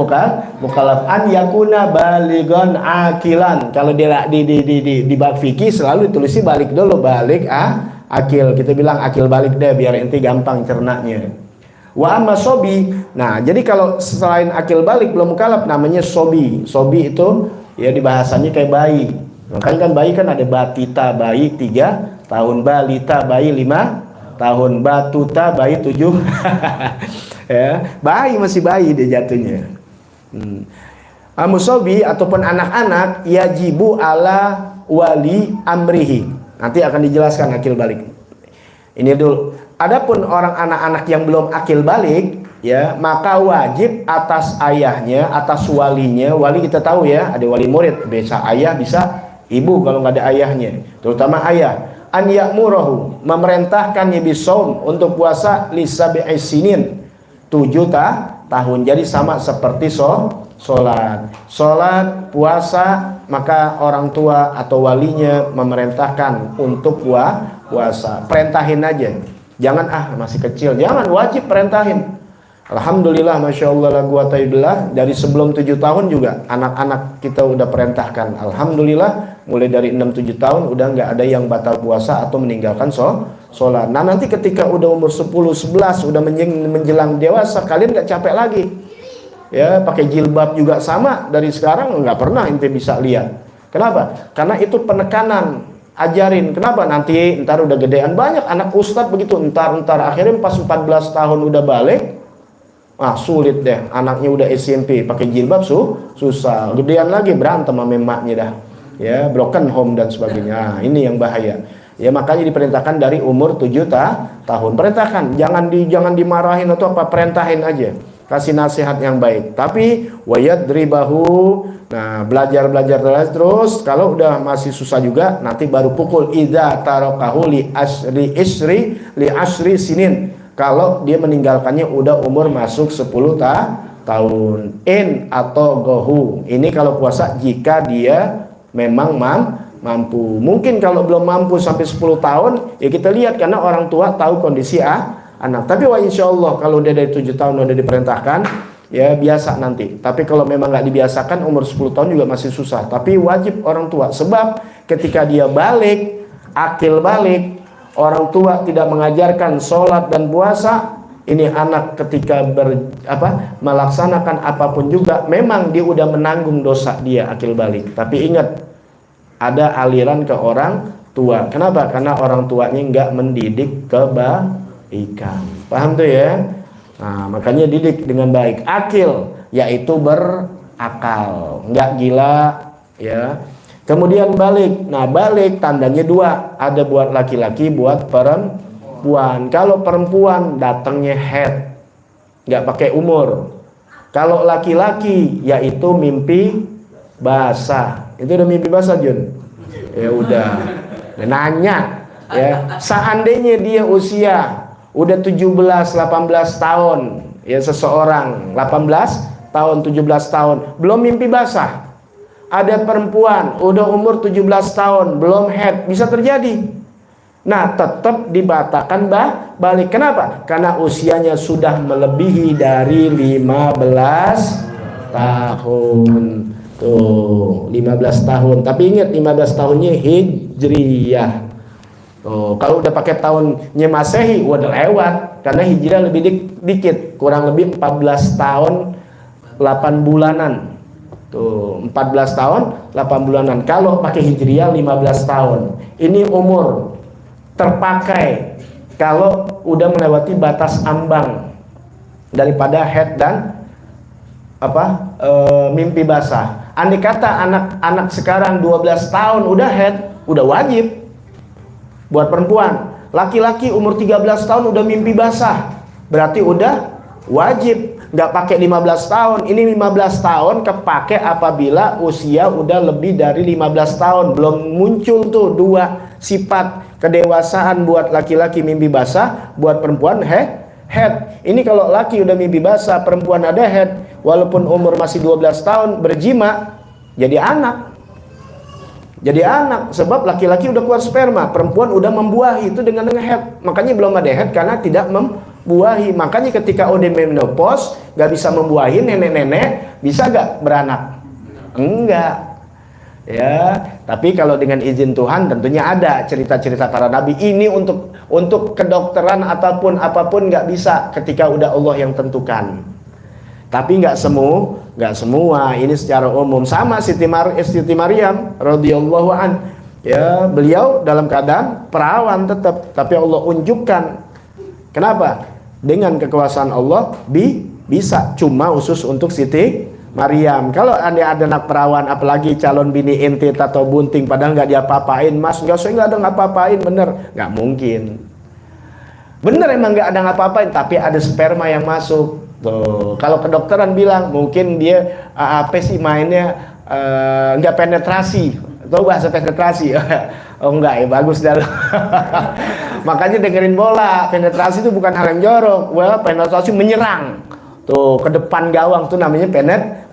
mukallaf an yakuna baligon akilan. Kalau dia di bab fikih selalu ditulisnya balik dulu, balik akil. Kita bilang akil balik deh biar ente gampang cernanya. Wa amma sobi. Nah, jadi kalau selain akil balik belum mukallaf namanya sobi. Sobi itu ya di bahasanya kayak bayi. Makanya kan bayi kan ada batita bayi 3 tahun, balita bayi 5 tahun, batuta bayi 7. Ya, bayi masih bayi dia jatuhnya. Amusobi ataupun anak-anak yajibu ala wali amrihi. Nanti akan dijelaskan akil balik. Ini dulu. Adapun orang anak-anak yang belum akil balik, ya, maka wajib atas ayahnya, atas walinya. Wali kita tahu ya, ada wali murid, bisa ayah, bisa ibu kalau nggak ada ayahnya, terutama ayah. An ya'murahu, memerintahkannya bisaum untuk puasa lisabi'i sinin 7 tahun. Jadi sama seperti sholat, puasa, maka orang tua atau walinya memerintahkan untuk puasa. Perintahin aja. Jangan masih kecil, jangan, wajib perintahin. Alhamdulillah, masya Allah la quwata illallah, dari sebelum 7 tahun juga anak-anak kita udah perintahkan. Alhamdulillah, mulai dari 6-7 tahun udah nggak ada yang batal puasa atau meninggalkan sholat. Nah, nanti ketika udah umur 10-11 udah menjelang dewasa, kalian nggak capek lagi. Ya, pakai jilbab juga sama, dari sekarang nggak pernah ente bisa lihat. Kenapa? Karena itu penekanan. Ajarin. Kenapa? Nanti ntar udah gedean, banyak anak ustadz begitu, ntar akhirnya pas 14 tahun udah balik, sulit deh, anaknya udah SMP pakai jilbab susah, gedean lagi berantem sama emaknya dah, ya, broken home dan sebagainya. Ini yang bahaya. Ya, makanya diperintahkan dari umur 7 tahun. Perintahkan, jangan dimarahin atau apa, perintahin aja. Kasih nasihat yang baik. Tapi wayadribahu. Nah, belajar terus. Kalau udah masih susah juga, nanti baru pukul. Idza tarakahu li asri sinin. Kalau dia meninggalkannya udah umur masuk 10 tahun. In atau gohu. Ini kalau puasa jika dia memang mampu. Mungkin kalau belum mampu sampai 10 tahun, ya kita lihat karena orang tua tahu kondisi anak. Tapi insya Allah kalau dia dari 7 tahun udah diperintahkan, ya biasa nanti. Tapi kalau memang nggak dibiasakan, umur 10 tahun juga masih susah. Tapi wajib orang tua. Sebab ketika dia balik, akil balik, orang tua tidak mengajarkan sholat dan puasa, ini anak ketika melaksanakan apapun juga, memang dia udah menanggung dosa dia akil balik. Tapi ingat, ada aliran ke orang tua. Kenapa? Karena orang tuanya nggak mendidik kebaikan. Paham tuh ya? Nah, makanya didik dengan baik. Akil yaitu berakal, nggak gila, ya. Kemudian balik. Nah, balik tandanya 2. Ada buat laki-laki, buat perempuan. Kalau perempuan datangnya head, nggak pakai umur. Kalau laki-laki yaitu mimpi basah. Itu udah mimpi basah, Jun? Ya udah. Nanya, ya. Seandainya dia usia udah 17-18 tahun, ya, seseorang 18 tahun, 17 tahun, belum mimpi basah. Ada perempuan udah umur 17 tahun, belum head, bisa terjadi. Nah, tetap dibatalkan balik. Kenapa? Karena usianya sudah melebihi dari 15 tahun. Tuh, 15 tahun. Tapi ingat, 15 tahunnya hijriyah. Kalau udah pakai tahunnya Masehi udah lewat, karena Hijriah lebih dikit, kurang lebih 14 tahun 8 bulanan. 14 tahun 8 bulanan. Kalau pakai Hijriah 15 tahun. Ini umur terpakai kalau udah melewati batas ambang daripada haid dan mimpi basah. Andai kata anak-anak sekarang 12 tahun udah haid, udah wajib buat perempuan. Laki-laki umur 13 tahun udah mimpi basah, berarti udah wajib. Nggak pakai 15 tahun. Ini 15 tahun kepake apabila usia udah lebih dari 15 tahun. Belum muncul tuh dua sifat kedewasaan, buat laki-laki mimpi basah, buat perempuan head. Ini kalau laki udah mimpi basah, perempuan ada head, walaupun umur masih 12 tahun berjima, jadi anak. Jadi anak, sebab laki-laki udah keluar sperma, perempuan udah membuahi, itu dengan head. Makanya belum ada head karena tidak membuahi. Makanya ketika udah menopause, gak bisa membuahi, nenek-nenek bisa gak beranak? Enggak. Ya, tapi kalau dengan izin Tuhan tentunya ada cerita-cerita para nabi. Ini untuk kedokteran ataupun apapun nggak bisa ketika udah Allah yang tentukan. Tapi nggak semua. Ini secara umum. Sama Siti Maryam radhiyallahu an, ya, beliau dalam keadaan perawan tetap, tapi Allah unjukkan. Kenapa? Dengan kekuasaan Allah bisa. Cuma khusus untuk Siti Maryam. Kalau ada anak perawan, apalagi calon bini inti atau bunting, padahal nggak diapa-apain, mas, nggak ada ngapa-apain, bener, nggak mungkin. Bener emang nggak ada ngapa-apain, tapi ada sperma yang masuk. Tuh, kalau kedokteran bilang mungkin dia apa sih mainnya nggak penetrasi. Tahu bahasa penetrasi? Oh enggak ya, bagus dah. Makanya dengerin bola, penetrasi itu bukan hal yang jorok. Well, penetrasi menyerang. Tuh, ke depan gawang tuh namanya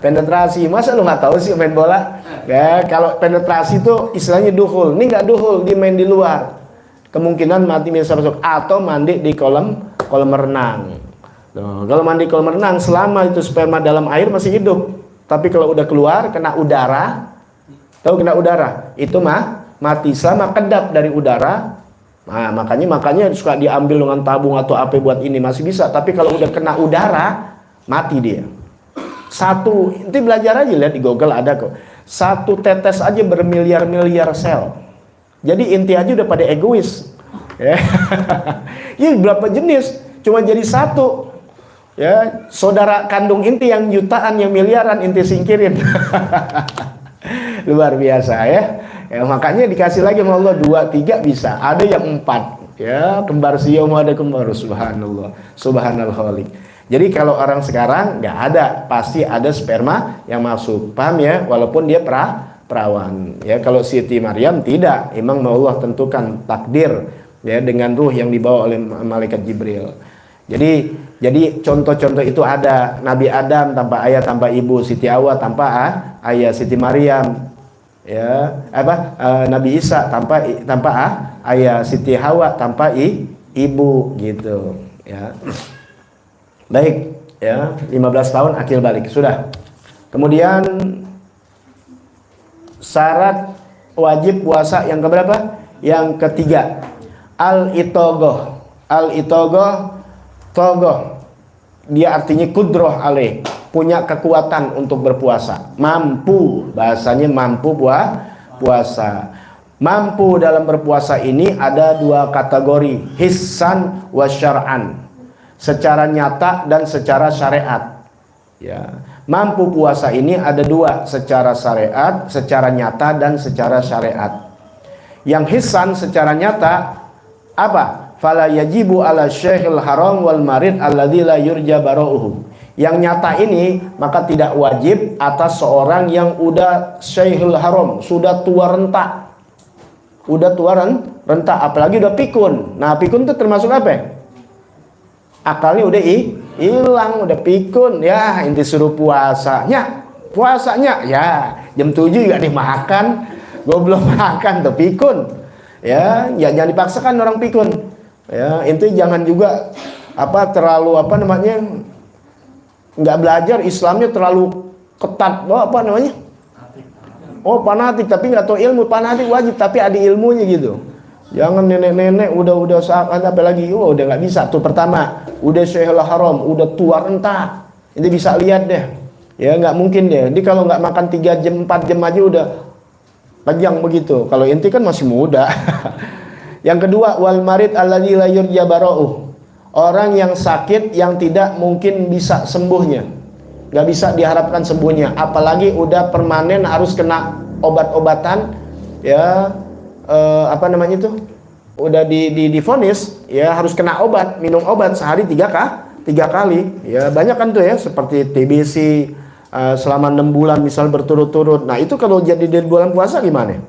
penetrasi. Masa lu nggak tahu sih main bola? Ya, kalau penetrasi itu istilahnya duhul. Ini nggak duhul, dia main di luar. Kemungkinan mati bisa masuk, atau mandi di kolam renang. Tuh, kalau mandi kolam renang, selama itu sperma dalam air masih hidup. Tapi kalau udah keluar kena udara, tahu kena udara, itu mati. Selama kedap dari udara, nah, makanya suka diambil dengan tabung atau apa buat ini masih bisa. Tapi kalau udah kena udara, mati dia. Nanti belajar aja, lihat di Google ada kok. Satu tetes aja bermiliar-miliar sel. Jadi inti aja udah pada egois. Ya. Ini berapa jenis? Cuma jadi satu. Ya, saudara kandung inti yang jutaan, yang miliaran inti singkirin. Luar biasa ya. Ya, makanya dikasih lagi sama Allah 2, 3 bisa. Ada yang 4. Ya, kembar siom ada kembar, subhanallah. Subhanal khaliq. Jadi kalau orang sekarang nggak ada, pasti ada sperma yang masuk. Paham ya? Walaupun dia perawan. Ya, kalau Siti Maryam tidak, emang Allah tentukan takdir ya dengan ruh yang dibawa oleh malaikat Jibril. Jadi contoh-contoh itu ada. Nabi Adam tanpa ayah tanpa ibu, Siti Hawa tanpa ayah, Siti Maryam ya, Nabi Isa tanpa ayah, Siti Hawa tanpa ibu gitu ya. Baik ya, 15 tahun akil balik sudah. Kemudian syarat wajib puasa yang keberapa? Yang ketiga, al-itogoh. Togoh, dia artinya kudroh alaih, punya kekuatan untuk berpuasa, mampu, bahasanya mampu puasa. Mampu dalam berpuasa ini ada 2 kategori, hissan wa syar'an, secara nyata dan secara syariat. Ya, mampu puasa ini ada 2, secara syariat, secara nyata dan secara syariat. Yang hissan secara nyata apa? Fala yajibu ala syekhil haram wal marid alladzi la yurja bara'uhu. Yang nyata ini maka tidak wajib atas seorang yang udah syekhil haram, sudah tua renta. Udah tua renta, apalagi udah pikun. Nah, pikun itu termasuk apa? Akalnya udah hilang, udah pikun. Ya, inti suruh puasanya ya jam 7 juga dimakan. Gue belum makan tuh pikun. Ya, jangan dipaksakan orang pikun. Ya, itu jangan juga terlalu nggak belajar Islamnya terlalu ketat. Fanatik, tapi nggak tahu ilmu. Fanatik wajib tapi ada ilmunya gitu. Jangan nenek-nenek udah saat apa lagi, udah nggak bisa tuh. Pertama, udah Syekhul Haram, udah tua renta. Ini bisa lihat deh. Ya nggak mungkin deh. Jadi kalau nggak makan 3 jam 4 jam aja udah panjang begitu. Kalau inti kan masih muda. Yang kedua, wal marid alladzi la yurja bara'uh. Orang yang sakit yang tidak mungkin bisa sembuhnya. Nggak bisa diharapkan sembuhnya. Apalagi udah permanen harus kena obat-obatan, ya apa namanya itu, udah divonis ya harus kena obat, minum obat sehari 3 kali ya, banyak kan tuh ya, seperti TBC selama 6 bulan misal berturut-turut. Nah itu kalau jadi di bulan puasa gimana?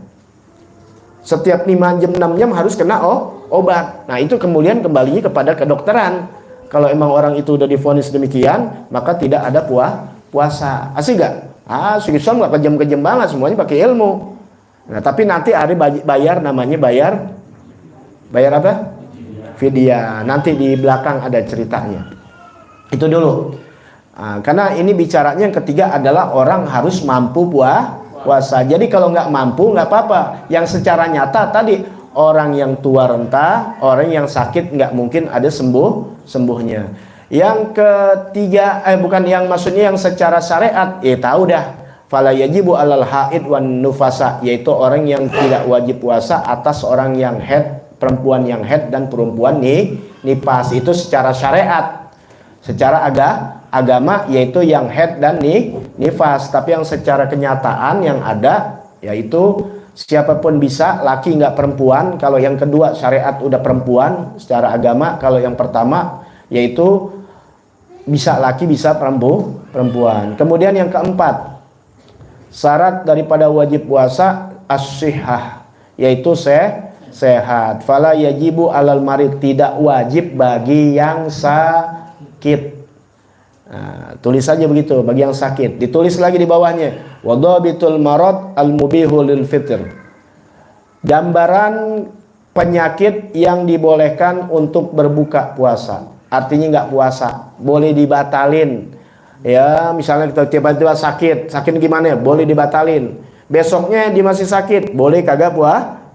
Setiap 5 jam 6 jam harus kena obat. Nah itu kemudian kembalinya kepada kedokteran. Kalau emang orang itu udah divonis demikian, maka tidak ada puasa. Asik gak? Islam gak kejam-kejam banget, semuanya pakai ilmu. Nah, tapi nanti ada bayar, namanya bayar apa? Fidyah. Nanti di belakang ada ceritanya. Itu dulu. Nah, karena ini bicaranya yang ketiga adalah orang harus mampu puasa. Jadi kalau nggak mampu nggak apa-apa. Yang secara nyata tadi orang yang tua renta, orang yang sakit nggak mungkin ada sembuhnya. Yang ketiga, bukan yang maksudnya yang secara syariat, tahu dah. Fala yajibu alal haid wan nufasa, yaitu orang yang tidak wajib puasa atas orang yang haid, perempuan yang haid dan perempuan nifas. Itu secara syariat. Secara agama yaitu yang haid dan nifas. Tapi yang secara kenyataan yang ada yaitu siapapun bisa, laki nggak perempuan. Kalau yang kedua syariat udah perempuan secara agama. Kalau yang pertama yaitu bisa laki bisa perempuan. Kemudian yang keempat, syarat daripada wajib puasa as-sihah, yaitu sehat. Fala yajibu alal marid, tidak wajib bagi yang sakit. Nah, tulis saja begitu, bagi yang sakit. Ditulis lagi di bawahnya, wadhabitul marad al-mubihu lil fitr. Gambaran penyakit yang dibolehkan untuk berbuka puasa. Artinya nggak puasa, boleh dibatalin. Ya, misalnya kita tiba-tiba sakit gimana ya? Boleh dibatalin. Besoknya dia masih sakit, boleh kagak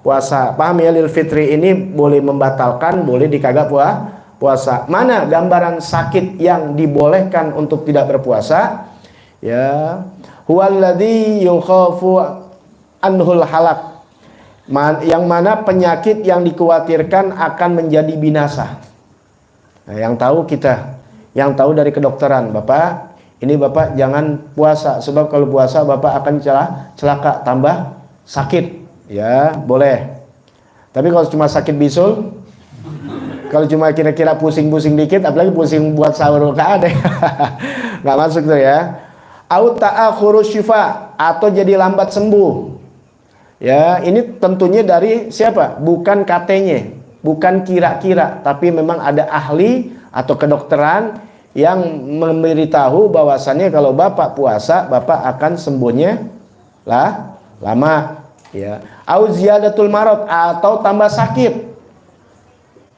puasa. Paham ya, lil fitri ini boleh membatalkan, boleh dikagak puasa. Mana gambaran sakit yang dibolehkan untuk tidak berpuasa? Ya, huwallazi yukhafu anhul halak. Yang mana penyakit yang dikhawatirkan akan menjadi binasa. Nah, yang tahu kita, yang tahu dari kedokteran, Bapak, ini Bapak jangan puasa, sebab kalau puasa Bapak akan celaka tambah sakit. Ya, boleh. Tapi kalau cuma sakit bisul, kalau cuma kira-kira pusing-pusing dikit, apalagi pusing buat sahur, nggak ada. Nggak masuk tuh ya. Au ta'akhuru syifa, atau jadi lambat sembuh. Ya, ini tentunya dari siapa? Bukan katanya, bukan kira-kira, tapi memang ada ahli atau kedokteran yang memberitahu bahwasannya kalau Bapak puasa, Bapak akan sembuhnya lama. Ya, au ziyadatul marad, atau tambah sakit.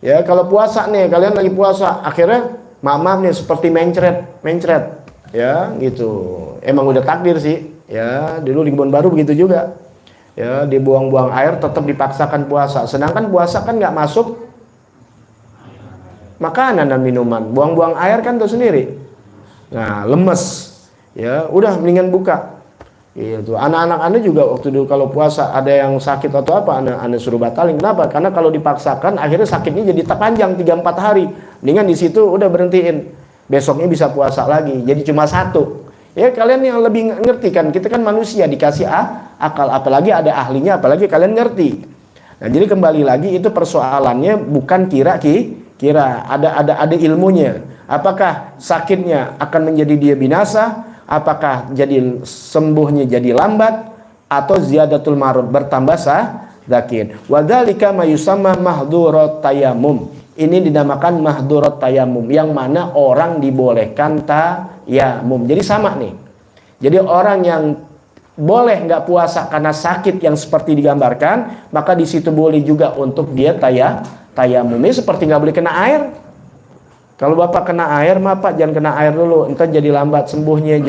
Ya, kalau puasa nih, kalian lagi puasa, akhirnya maaf nih seperti mencret. Ya, gitu. Emang udah takdir sih. Ya, dulu di Kebon Baru begitu juga. Ya, dibuang-buang air tetap dipaksakan puasa. Sedangkan puasa kan nggak masuk makanan dan minuman. Buang-buang air kan tuh sendiri. Nah, lemes. Ya, udah mendingan buka. Gitu. Anak-anak Anda juga waktu dulu kalau puasa ada yang sakit atau apa, Anda suruh batalin. Kenapa? Karena kalau dipaksakan akhirnya sakitnya jadi panjang 3-4 hari. Mendingan di situ udah berhentiin. Besoknya bisa puasa lagi. Jadi cuma 1. Ya, kalian yang lebih ngerti kan, kita kan manusia dikasih akal, apalagi ada ahlinya, apalagi kalian ngerti. Nah, jadi kembali lagi itu persoalannya bukan kira-kira, ada ilmunya. Apakah sakitnya akan menjadi dia binasa, apakah jadi sembuhnya jadi lambat, atau ziyadatul marud, bertambah sakit. Wadzalika mayusamma mahdurat tayammum. Ini dinamakan mahdurat tayamum, yang mana orang dibolehkan tayamum. Jadi sama nih. Jadi orang yang boleh nggak puasa karena sakit yang seperti digambarkan, maka di situ boleh juga untuk dia tayamum. Ini seperti nggak boleh kena air. Kalau Bapak kena air, Pak jangan kena air dulu. Entar jadi lambat sembuhnya,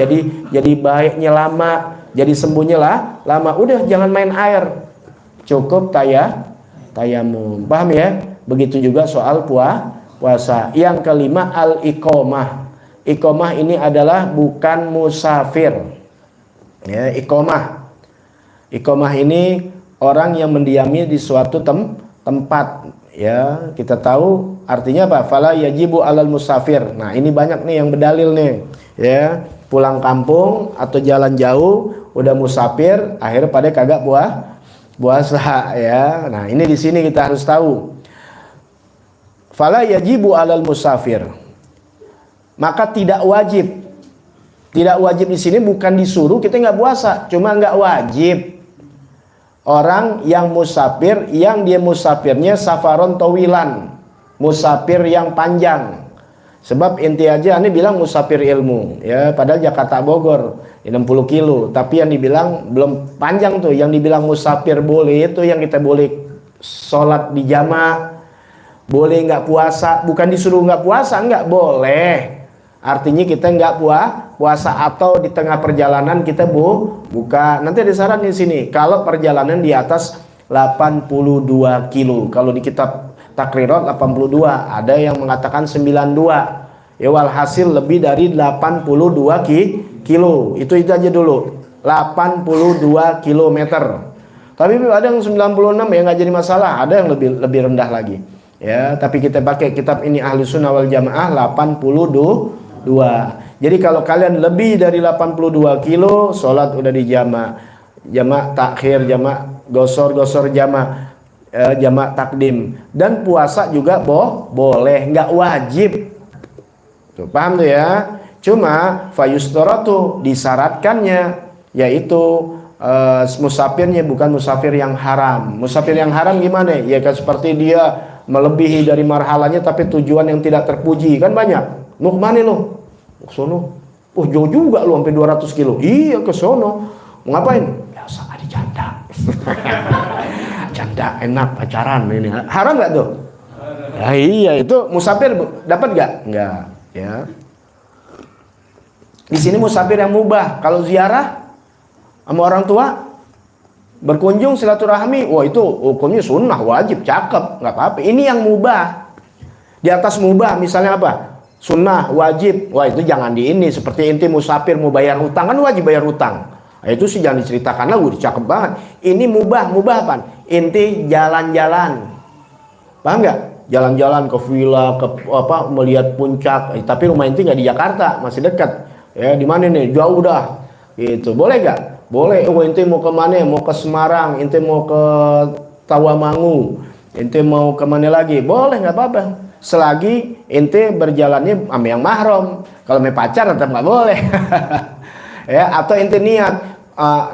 jadi baiknya lama, jadi sembuhnya lama. Udah jangan main air. Cukup tayamum. Paham ya? Begitu juga soal puasa. Yang kelima, al-iqomah. Iqomah ini adalah bukan musafir. Ya, iqomah. Iqomah ini orang yang mendiami di suatu tempat. Ya, kita tahu artinya apa? Fala yajibu alal musafir. Nah, ini banyak nih yang berdalil nih. Ya, pulang kampung atau jalan jauh, udah musafir, akhirnya pada kagak puasa ya. Nah, ini di sini kita harus tahu. Fala yajibu alal musafir. Maka tidak wajib. Tidak wajib di sini bukan disuruh kita nggak puasa, cuma nggak wajib. Orang yang musafir, yang dia musafirnya safaron tawilan, musafir yang panjang. Sebab inti aja ini bilang musafir ilmu, ya padahal Jakarta Bogor 60 kilo, tapi yang dibilang belum panjang tuh, yang dibilang musafir boleh itu yang kita boleh sholat di jamaah, boleh nggak puasa, bukan disuruh nggak puasa, nggak boleh. Artinya kita nggak puasa atau di tengah perjalanan kita buka. Nanti ada syarat di sini. Kalau perjalanan di atas 82 kilo. Kalau di kitab Takrirat 82, ada yang mengatakan 92. Ya walhasil lebih dari 82 kilo. Itu aja dulu. 82 kilometer. Tapi ada yang 96 ya nggak jadi masalah. Ada yang lebih rendah lagi. Ya, tapi kita pakai kitab ini Ahli Sunnah wal Jamaah 82. Jadi kalau kalian lebih dari 82 kilo, sholat udah di jama' takhir, jama' gosor jama' takdim, dan puasa juga boleh, nggak wajib. Tuh, paham tuh ya? Cuma fayustaratu disyaratkannya, yaitu musafirnya bukan musafir yang haram. Musafir yang haram gimana? Ya kan seperti dia melebihi dari marhalanya tapi tujuan yang tidak terpuji, kan banyak. Mau kemana lo? Ke sono. Oh jauh juga lo sampai 200 kilo. Iya ke sono. Mau ngapain? Biasa ada janda. Janda enak pacaran ini. Haram nggak tuh? Ya, iya itu musafir dapat nggak? Nggak. Ya. Di sini musafir yang mubah. Kalau ziarah sama orang tua, berkunjung silaturahmi, wah itu hukumnya sunnah wajib, cakep, nggak apa-apa. Ini yang mubah. Di atas mubah misalnya apa? Sunnah, wajib, wah itu jangan di ini. Seperti inti musafir mau bayar hutang, kan wajib bayar hutang. Nah, itu sih jangan diceritakan lah, udah cakep banget. Ini mubah apa? Inti jalan-jalan, paham nggak? Jalan-jalan ke villa, ke apa, melihat puncak. Tapi rumah inti nggak di Jakarta, masih dekat. Ya di mana nih? Jauh dah. Gitu, boleh nggak? Boleh. Oh inti mau ke mana? Mau ke Semarang, inti mau ke Tawamangu, inti mau ke mana lagi? Boleh, nggak apa-apa. Selagi ente berjalannya sama yang mahram. Kalau mau pacar tetap nggak boleh. Ya, atau ente niat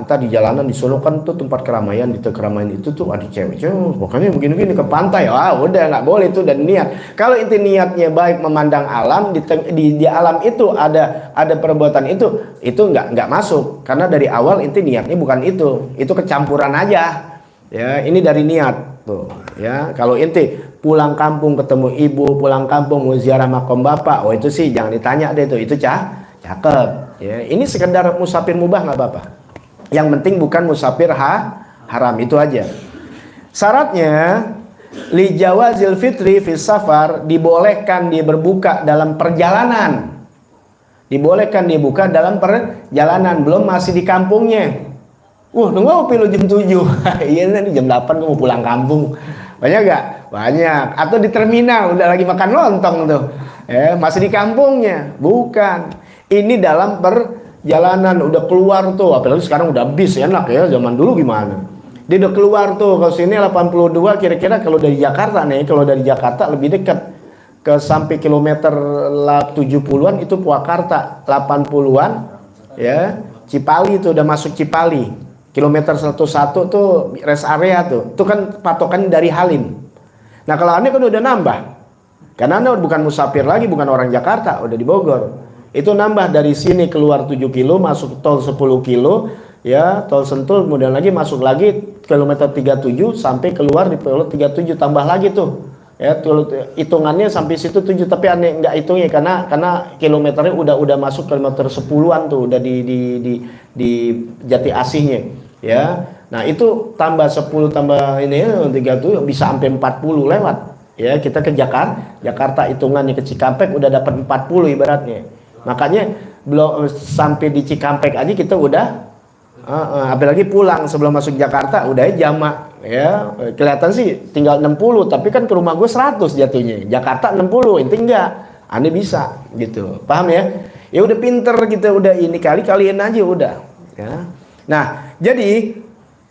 ntar di jalanan di Solo kan tuh tempat keramaian, di keramaian itu tuh ada cewek-cewek, pokoknya begini-begini ke pantai. Udah nggak boleh itu, dan niat. Kalau ente niatnya baik memandang alam, di alam itu ada perbuatan itu nggak masuk, karena dari awal ente niatnya bukan itu kecampuran aja. Ya, ini dari niat tuh. Ya, kalau ente pulang kampung ketemu ibu, pulang kampung mau ziarah makam bapak, itu sih jangan ditanya deh itu cakep. Ya, ini sekedar musafir mubah nggak apa-apa. Yang penting bukan musafir haram, itu aja. Syaratnya li jawazil fitri fis safar, dibolehkan dia berbuka dalam perjalanan. Dibolehkan dia buka dalam perjalanan, belum masih di kampungnya. Nunggu ngopi lo jam 7. Iya nih jam 8 gue mau pulang kampung. Banyak gak? Banyak. Atau di terminal udah lagi makan lontong tuh. Masih di kampungnya. Bukan. Ini dalam perjalanan udah keluar tuh. Apalagi sekarang udah bis, enak ya. Zaman dulu gimana? Dia udah keluar tuh. Kalau sini 82 kira-kira kalau dari Jakarta nih. Kalau dari Jakarta lebih dekat. Ke sampai kilometer 70-an itu Purwakarta. 80-an ya. Cipali tuh udah masuk Cipali. Kilometer 101 tuh rest area tuh. Itu kan patokan dari Halim. Nah kalau Anda kan udah nambah. Karena Anda bukan musafir lagi, bukan orang Jakarta, udah di Bogor. Itu nambah dari sini keluar 7 kilo, masuk tol 10 kilo, ya, tol Sentul, kemudian lagi masuk lagi kilometer 37 sampai keluar di kilometer 37, tambah lagi tuh. Ya, hitungannya sampai situ 7, tapi aneh nggak hitungnya karena kilometernya udah masuk kilometer 10-an tuh, udah di Jati Asihnya. Ya, Nah itu tambah 10 tambah ini 30 bisa sampai 40 lewat. Ya kita ke Jakarta hitungannya ke Cikampek udah dapat 40 ibaratnya. Makanya belum sampai di Cikampek aja kita udah apalagi pulang sebelum masuk Jakarta udah jamak ya. Kelihatan sih tinggal 60 tapi kan ke rumah gue 100 jatuhnya. Jakarta 60 inti enggak. Aneh bisa gitu. Paham ya? Ya udah pinter kita udah ini kalian aja udah ya. Nah, jadi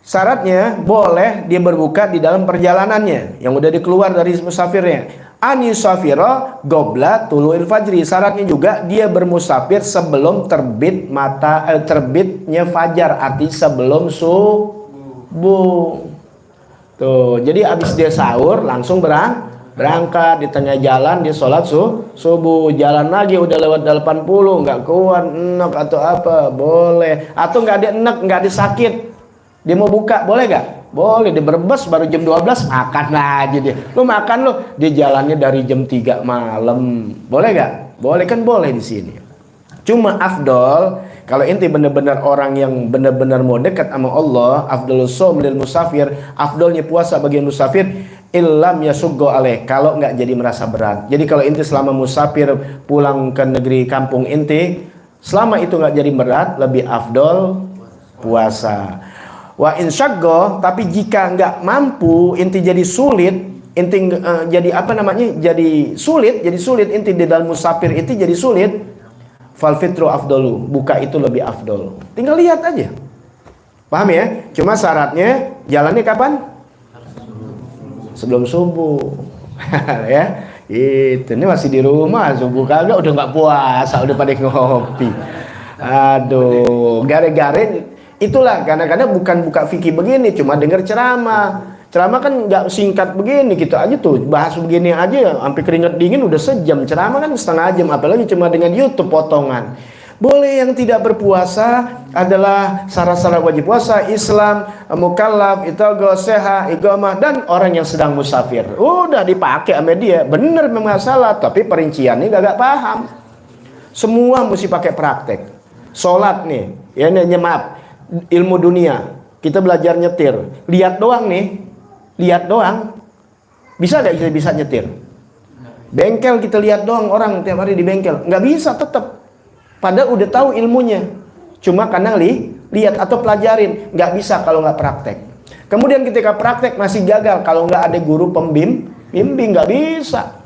syaratnya boleh dia berbuka di dalam perjalanannya yang udah dikeluar dari musafirnya. Anisafira gobla tuluil fajri. Syaratnya juga dia bermusafir sebelum terbitnya fajar, arti sebelum subuh. Tuh, jadi abis dia sahur langsung berangkat di tengah jalan dia sholat subuh, jalan lagi udah lewat 80 nggak kuat enak atau apa boleh, atau nggak ada enak nggak ada sakit dia mau buka boleh gak? Boleh. Dia berbes baru jam 12 makan aja dia. Lu makan lu dia jalannya dari jam 3 malam boleh gak? Boleh kan boleh di sini. Cuma afdol kalau inti benar-benar orang yang benar-benar mau dekat sama Allah, afdolus shaum lil musafir, afdolnya puasa bagi musafir illam yasuggo alaih, kalau nggak jadi merasa berat. Jadi kalau inti selama musafir pulang ke negeri kampung inti selama itu nggak jadi berat lebih afdol puasa. Wa insyaggo, tapi jika nggak mampu inti jadi sulit, inti jadi apa namanya jadi sulit inti di dalam musafir itu jadi sulit, fal fitru afdolu, buka itu lebih afdol. Tinggal lihat aja. Paham ya? Cuma syaratnya jalannya kapan? Sebelum subuh. Ya. Itu ini masih di rumah subuh kagak udah nggak puasa, udah pada ngopi. Aduh, gare-gare itulah kadang-kadang bukan buka fikih begini, cuma dengar ceramah. Ceramah kan nggak singkat begini gitu aja tuh, bahas begini aja sampai keringat dingin udah sejam. Ceramah kan setengah jam, apalagi cuma dengan YouTube potongan. Boleh yang tidak berpuasa adalah syarat-syarat wajib puasa, Islam, mukallaf, itago, seha, iqamah, dan orang yang sedang musafir. Udah dipakai sama dia, bener memang salah, tapi perinciannya gak paham. Semua mesti pakai praktek. Sholat nih, ya ini maaf, ilmu dunia, kita belajar nyetir, lihat doang nih, lihat doang, bisa gak kita bisa nyetir? Bengkel kita lihat doang, orang tiap hari di bengkel, nggak bisa tetap. Padahal udah tahu ilmunya, cuma karena lihat atau pelajarin, nggak bisa kalau nggak praktek. Kemudian ketika praktek masih gagal kalau nggak ada guru pembimbing, nggak bisa.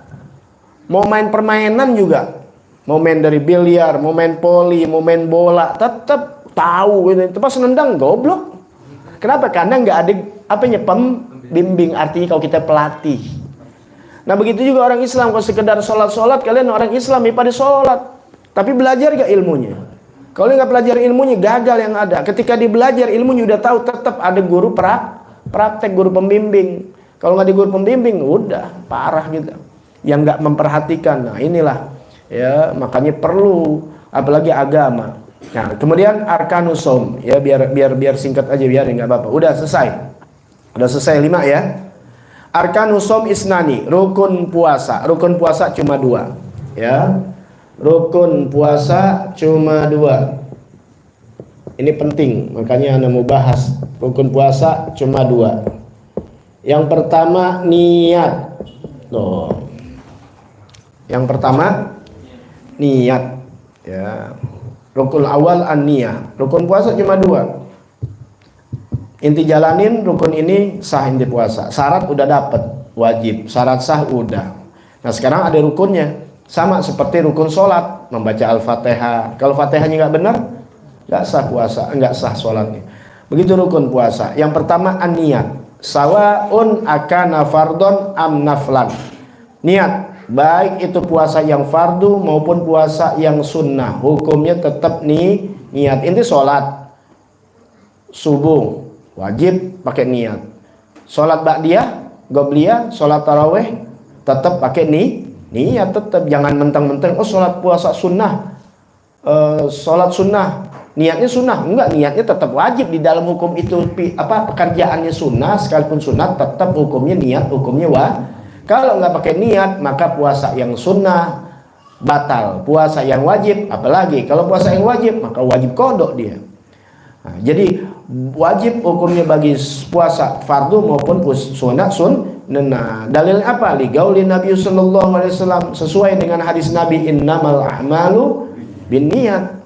Mau main permainan juga, mau main dari biliar, mau main poli, mau main bola, tetap tahu gitu. Pas nendang goblok. Kenapa? Karena nggak ada apanya pembimbing, artinya kalau kita pelatih. Nah begitu juga orang Islam, kalau sekedar sholat kalian orang Islam ya pada sholat. Tapi belajar gak ilmunya? Kalau nggak belajar ilmunya gagal yang ada. Ketika dibelajar ilmunya udah tahu, tetap ada guru praktek, guru pembimbing. Kalau nggak ada guru pembimbing udah parah gitu. Yang nggak memperhatikan. Nah inilah ya makanya perlu apalagi agama. Nah kemudian arkanus shaum ya biar singkat aja biar nggak apa-apa. Udah selesai 5 ya. Arkanus shaum isnani, rukun puasa cuma 2 ya. Rukun puasa cuma 2. Ini penting, makanya Anda mau bahas. Rukun puasa cuma 2. Yang pertama niat. Tuh. Yang pertama niat. Ya. Rukun awal an-niyah. Rukun puasa cuma 2. Inti jalanin rukun ini sah inti puasa. Syarat udah dapet, wajib. Syarat sah udah. Nah sekarang ada rukunnya. Sama seperti rukun sholat, membaca Al-Fatihah. Kalau Fatihahnya nggak benar, nggak sah puasa, nggak sah sholatnya. Begitu rukun puasa. Yang pertama an-niyat. Sawaun akana fardon am naflan. Niat, baik itu puasa yang fardu maupun puasa yang sunnah, hukumnya tetap niat. Inti sholat subuh wajib pakai niat. Sholat ba'diyah, qobliyah, sholat tarawih tetap pakai niat tetap, jangan mentang-mentang oh sholat puasa sunnah, sholat sunnah niatnya sunnah, enggak, niatnya tetap wajib di dalam hukum itu. Pekerjaannya sunnah sekalipun sunnah tetap hukumnya niat, hukumnya kalau nggak pakai niat maka puasa yang sunnah batal, puasa yang wajib apalagi kalau puasa yang wajib maka wajib kodok dia. Nah, jadi wajib hukumnya bagi puasa fardu maupun sunat sunnah. Dalilnya apa? Li gauli Nabi sallallahu alaihi wasallam, sesuai dengan hadis Nabi, innamal a'malu binniyat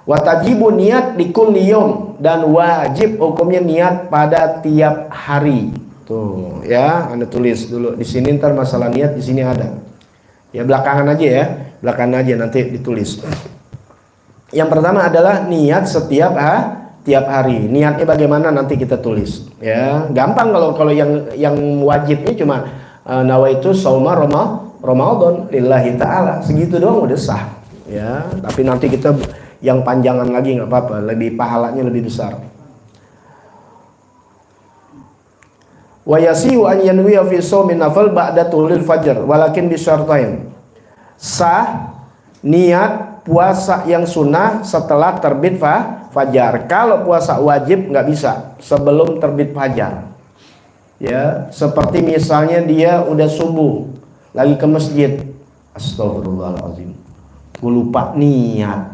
wa tajibu niat di kulli yaum, dan wajib hukumnya niat pada tiap hari. Tuh ya, Anda tulis dulu di sini, ntar masalah niat di sini ada. Ya belakangan aja ya, belakangan aja nanti ditulis. Yang pertama adalah niat setiap tiap hari. Niatnya bagaimana nanti kita tulis. Ya, gampang kalau yang wajibnya cuma nawaitu shauma Ramadan lillahi taala. Segitu doang udah sah. Ya, tapi nanti kita yang panjangan lagi nggak apa-apa, lebih pahalanya lebih besar. Wa yasihu an yanwiya fi shaumin nafal ba'da tulil fajr walakin bi syartain. Sah niat puasa yang sunnah setelah terbit fajar. Kalau puasa wajib nggak bisa sebelum terbit fajar. Ya, seperti misalnya dia udah subuh lagi ke masjid, astagfirullahaladzim, gue lupa niat,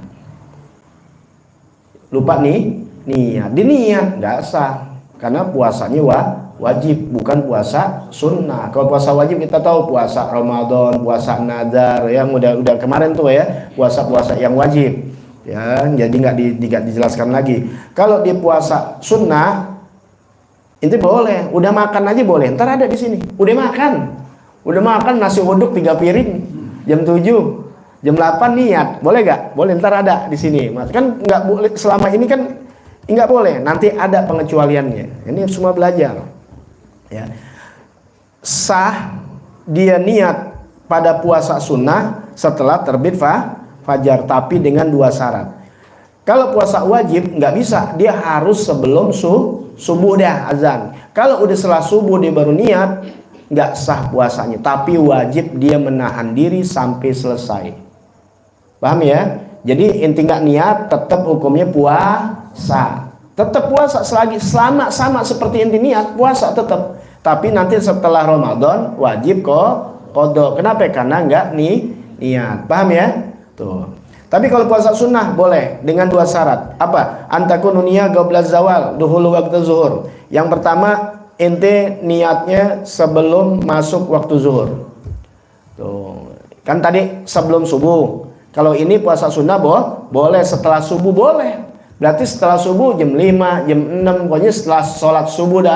diniat nggak sah karena puasanya wajib, bukan puasa sunnah. Kalau puasa wajib kita tahu puasa Ramadan, puasa nazar yang udah kemarin tuh ya, puasa-puasa yang wajib ya, jadi nggak dijelaskan lagi. Kalau di puasa sunnah itu boleh, udah makan aja boleh. Ntar ada di sini, udah makan nasi uduk 3 piring jam 7, jam 8 niat, boleh gak? Boleh, ntar ada di sini. Mas kan nggak boleh selama ini kan nggak boleh, nanti ada pengecualiannya. Ini semua belajar. Ya. Sah dia niat pada puasa sunnah setelah terbit fajar, tapi dengan 2 syarat. Kalau puasa wajib nggak bisa, dia harus sebelum subuh dah azan. Kalau udah setelah subuh dia baru niat, nggak sah puasanya, tapi wajib dia menahan diri sampai selesai. Paham ya? Jadi inti nggak niat tetap hukumnya puasa. Tetap puasa selama sama seperti inti niat, puasa tetap. Tapi nanti setelah Ramadan wajib qada. Kenapa? Karena enggak niat. Paham ya? Tuh. Tapi kalau puasa sunnah boleh dengan 2 syarat. Apa? Antakunu niyah qabla zawal duhulu waktu zuhur. Yang pertama, ente niatnya sebelum masuk waktu zuhur. Tuh. Kan tadi sebelum subuh. Kalau ini puasa sunnah boleh setelah subuh boleh. Berarti setelah subuh jam 5, jam 6, pokoknya setelah sholat subuh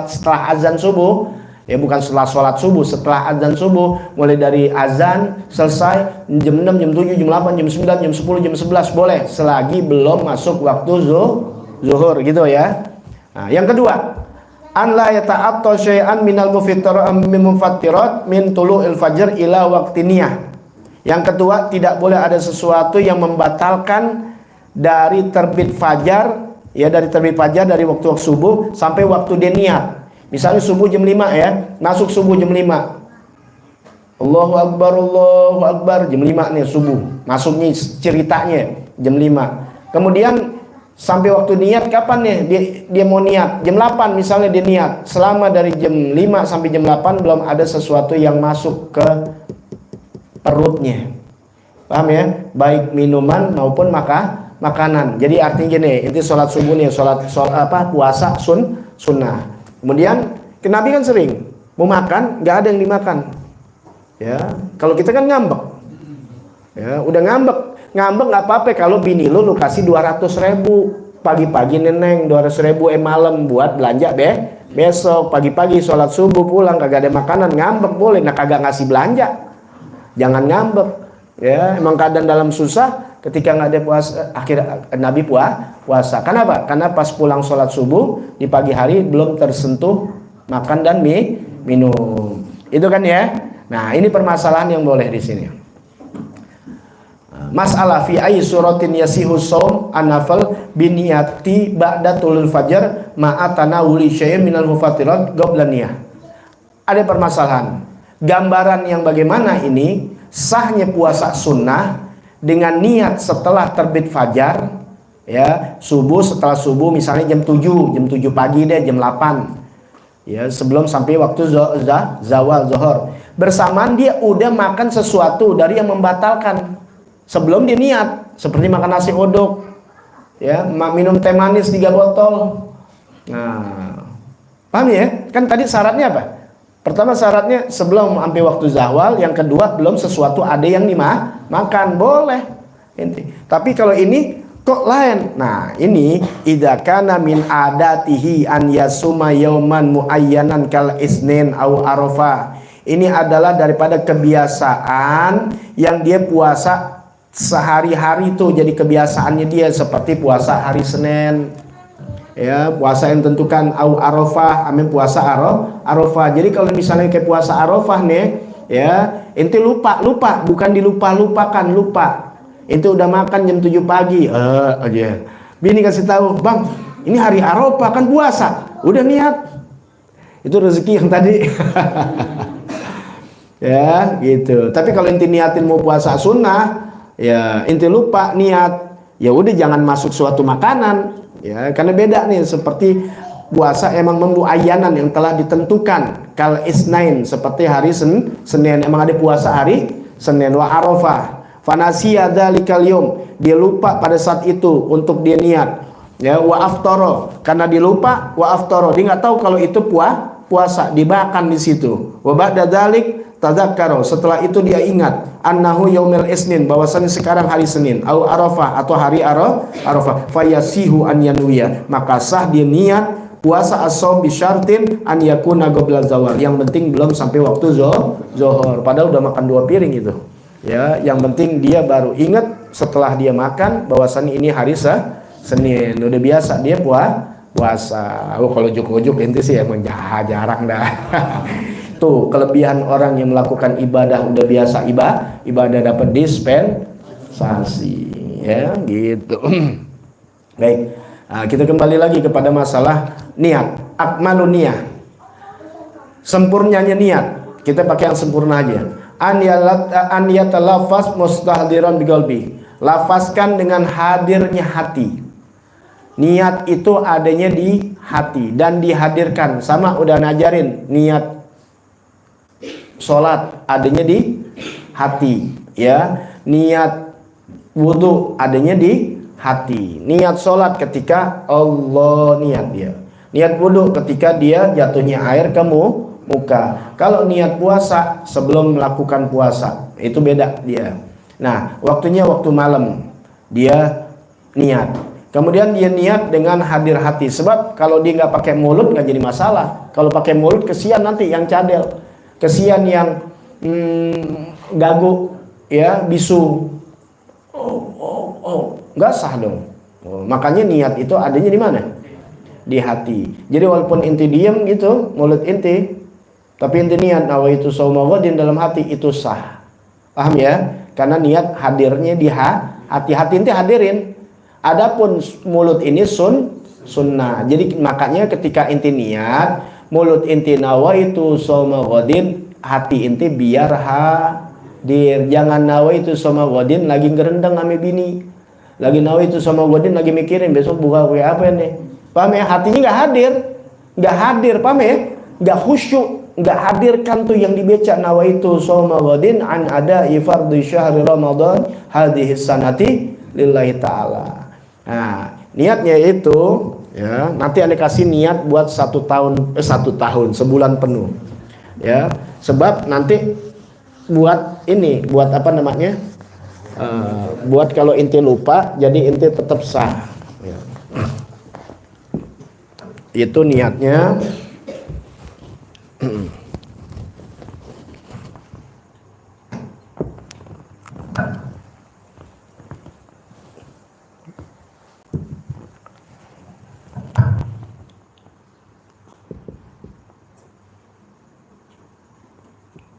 setelah azan subuh. Ya bukan setelah sholat subuh, setelah azan subuh. Mulai dari azan selesai jam 6, jam 7, jam 8, jam 9, jam 10, jam 11 boleh. Selagi belum masuk waktu zuhur gitu ya. Nah, yang kedua, an la yata'atta syai'an minal mufattirat min tulu'il fajr ila waqti niyah. Yang kedua, tidak boleh ada sesuatu yang membatalkan dari terbit fajar, ya dari terbit fajar dari waktu subuh sampai waktu dia niat. Misalnya subuh jam 5 ya, masuk subuh jam 5. Allahu Akbar, jam 5 nih subuh. Masuknya ceritanya jam 5. Kemudian sampai waktu niat kapan nih dia mau niat? Jam 8 misalnya dia niat. Selama dari jam 5 sampai jam 8 belum ada sesuatu yang masuk ke perutnya. Paham ya? Baik minuman maupun makanan. Jadi artinya gini, itu sholat subuh nih, sholat puasa sunnah. Kemudian Nabi kan sering mau makan, nggak ada yang dimakan. Ya, kalau kita kan ngambek. Ya, udah ngambek nggak apa-apa kalau bini lu kasih 200.000 pagi-pagi neneng, 200.000 malam buat belanja besok pagi-pagi sholat subuh pulang kagak ada makanan, ngambek boleh, nah kagak ngasih belanja, jangan ngambek. Ya, emang kadang dalam susah. Ketika nggak ada puasa, akhirnya Nabi puasa. Kenapa? Karena pas pulang sholat subuh di pagi hari belum tersentuh makan dan minum. Itu kan ya. Nah, ini permasalahan yang boleh di sini. Masalah fi ayyi suratin yasihu shaum an-nafal biniyati ba'da tulul fajar ma'a tanawuli syai'in minal mufattirat qabla niyah. Ada permasalahan. Gambaran yang bagaimana ini sahnya puasa sunnah dengan niat setelah terbit fajar, ya subuh, setelah subuh misalnya jam 7 pagi deh, jam 8 ya, sebelum sampai waktu zawal zuhur, bersamaan dia udah makan sesuatu dari yang membatalkan sebelum dia niat, seperti makan nasi uduk ya, minum teh manis 3 botol Nah, paham ya? Kan tadi syaratnya apa? Pertama syaratnya sebelum sampai waktu zawal, yang kedua belum sesuatu ada yang dimakan, boleh. Tapi kalau ini kok lain. Nah, ini idza kana min adatihi an yasuma yauman muayyanan kal isnin au arafah. Ini adalah daripada kebiasaan yang dia puasa sehari-hari itu, jadi kebiasaannya dia seperti puasa hari Senin. Ya, puasa yang tentukan au arafah, amin puasa arafah. Jadi kalau misalnya kayak puasa arafah nih, ya, ente lupa, bukan dilupa-lupakan, lupa. Ente udah makan jam 7 pagi, aja. Bini kasih tahu, "Bang, ini hari arafah kan puasa." Udah niat. Itu rezeki yang tadi. Ya, gitu. Tapi kalau ente niatin mau puasa sunnah, ya ente lupa niat, ya udah jangan masuk suatu makanan. Ya, karena beda nih, seperti puasa emang membuayanan yang telah ditentukan kal isnain, seperti hari Senin emang ada puasa hari Senin wa arafah fanasiya dzalikal yaum, dia lupa pada saat itu untuk dia niat, ya, wa aftara, karena dia lupa, wa aftara, dia nggak tahu kalau itu puasa, dimakan di situ, wa ba'da dzalik tadzakkara, setelah itu dia ingat annahu yaumil isnin, bahwasanya sekarang hari Senin, au arafah, atau hari arafah, fayasihu an yanwiya, maka sah dia niat puasa as-shaum bi syartin an yakuna qabla zawal, yang penting belum sampai waktu zuhur, padahal udah makan 2 piring itu. Ya, yang penting dia baru ingat setelah dia makan bahwasanya ini hari Senin, udah biasa dia puasa. Oh, kalau ujuk-ujuk ente sih emang jarang dah. Tuh kelebihan orang yang melakukan ibadah udah biasa ibadah dapat dispensasi, ya gitu. Baik, nah, kita kembali lagi kepada masalah niat, akmalun niyah, sempurnanya niat. Kita pakai yang sempurna aja. An yatalafaz mustahdiran biqalbi, lafazkan dengan hadirnya hati. Niat itu adanya di hati dan dihadirkan, sama udah ngajarin niat sholat adanya di hati, ya. Niat wudhu adanya di hati. Niat sholat ketika Allah niat dia. Niat wudhu ketika dia jatuhnya air ke muka. Kalau niat puasa sebelum melakukan puasa, itu beda dia. Nah, waktunya waktu malam dia niat. Kemudian dia niat dengan hadir hati. Sebab kalau dia nggak pakai mulut nggak jadi masalah. Kalau pakai mulut kesian nanti yang cadel. Kesian yang gagu, ya, bisu, nggak sah dong. Makanya niat itu adanya di mana? Di hati. Jadi walaupun inti diam gitu, mulut inti, tapi inti niat nawaitu shauma ghadin dalam hati, itu sah. Paham ya? Karena niat hadirnya di hati inti hadirin. Adapun mulut ini sunnah. Jadi makanya ketika inti niat, mulut inti nawaitu shauma ghadin, hati inti biar hadir. Jangan nawaitu shauma ghadin lagi ngerendang ame bini, lagi nawaitu shauma ghadin lagi mikirin besok buka kue apa nih. Paham ya? Hatinya nggak hadir, paham ya? Nggak khusyuk, nggak hadirkan tuh yang dibaca nawaitu shauma ghadin an ada fardhu syahri ramadan hadhihi sanati lillahi ta'ala. Nah, niatnya itu, ya, nanti Anda kasih niat buat 1 tahun, sebulan penuh, ya. Sebab nanti buat ini, buat apa namanya, buat kalau inti lupa, jadi inti tetap sah, ya. Itu niatnya.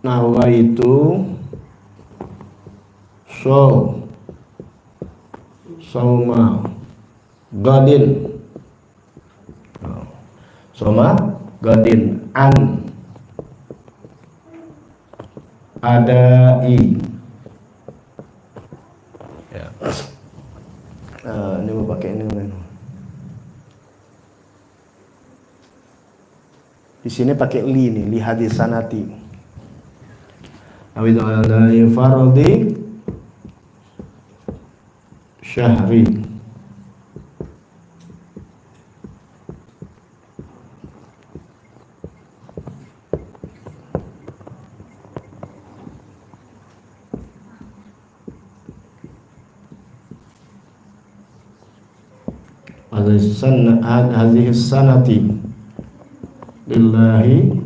Nawaitu shauma ghadin, shauma ghadin an adai, ya. Ini mau pakai ini kan. Di sini pakai li nih, li hadis sanati. Awid ala fardi syahri. hadhihi sanati lillahi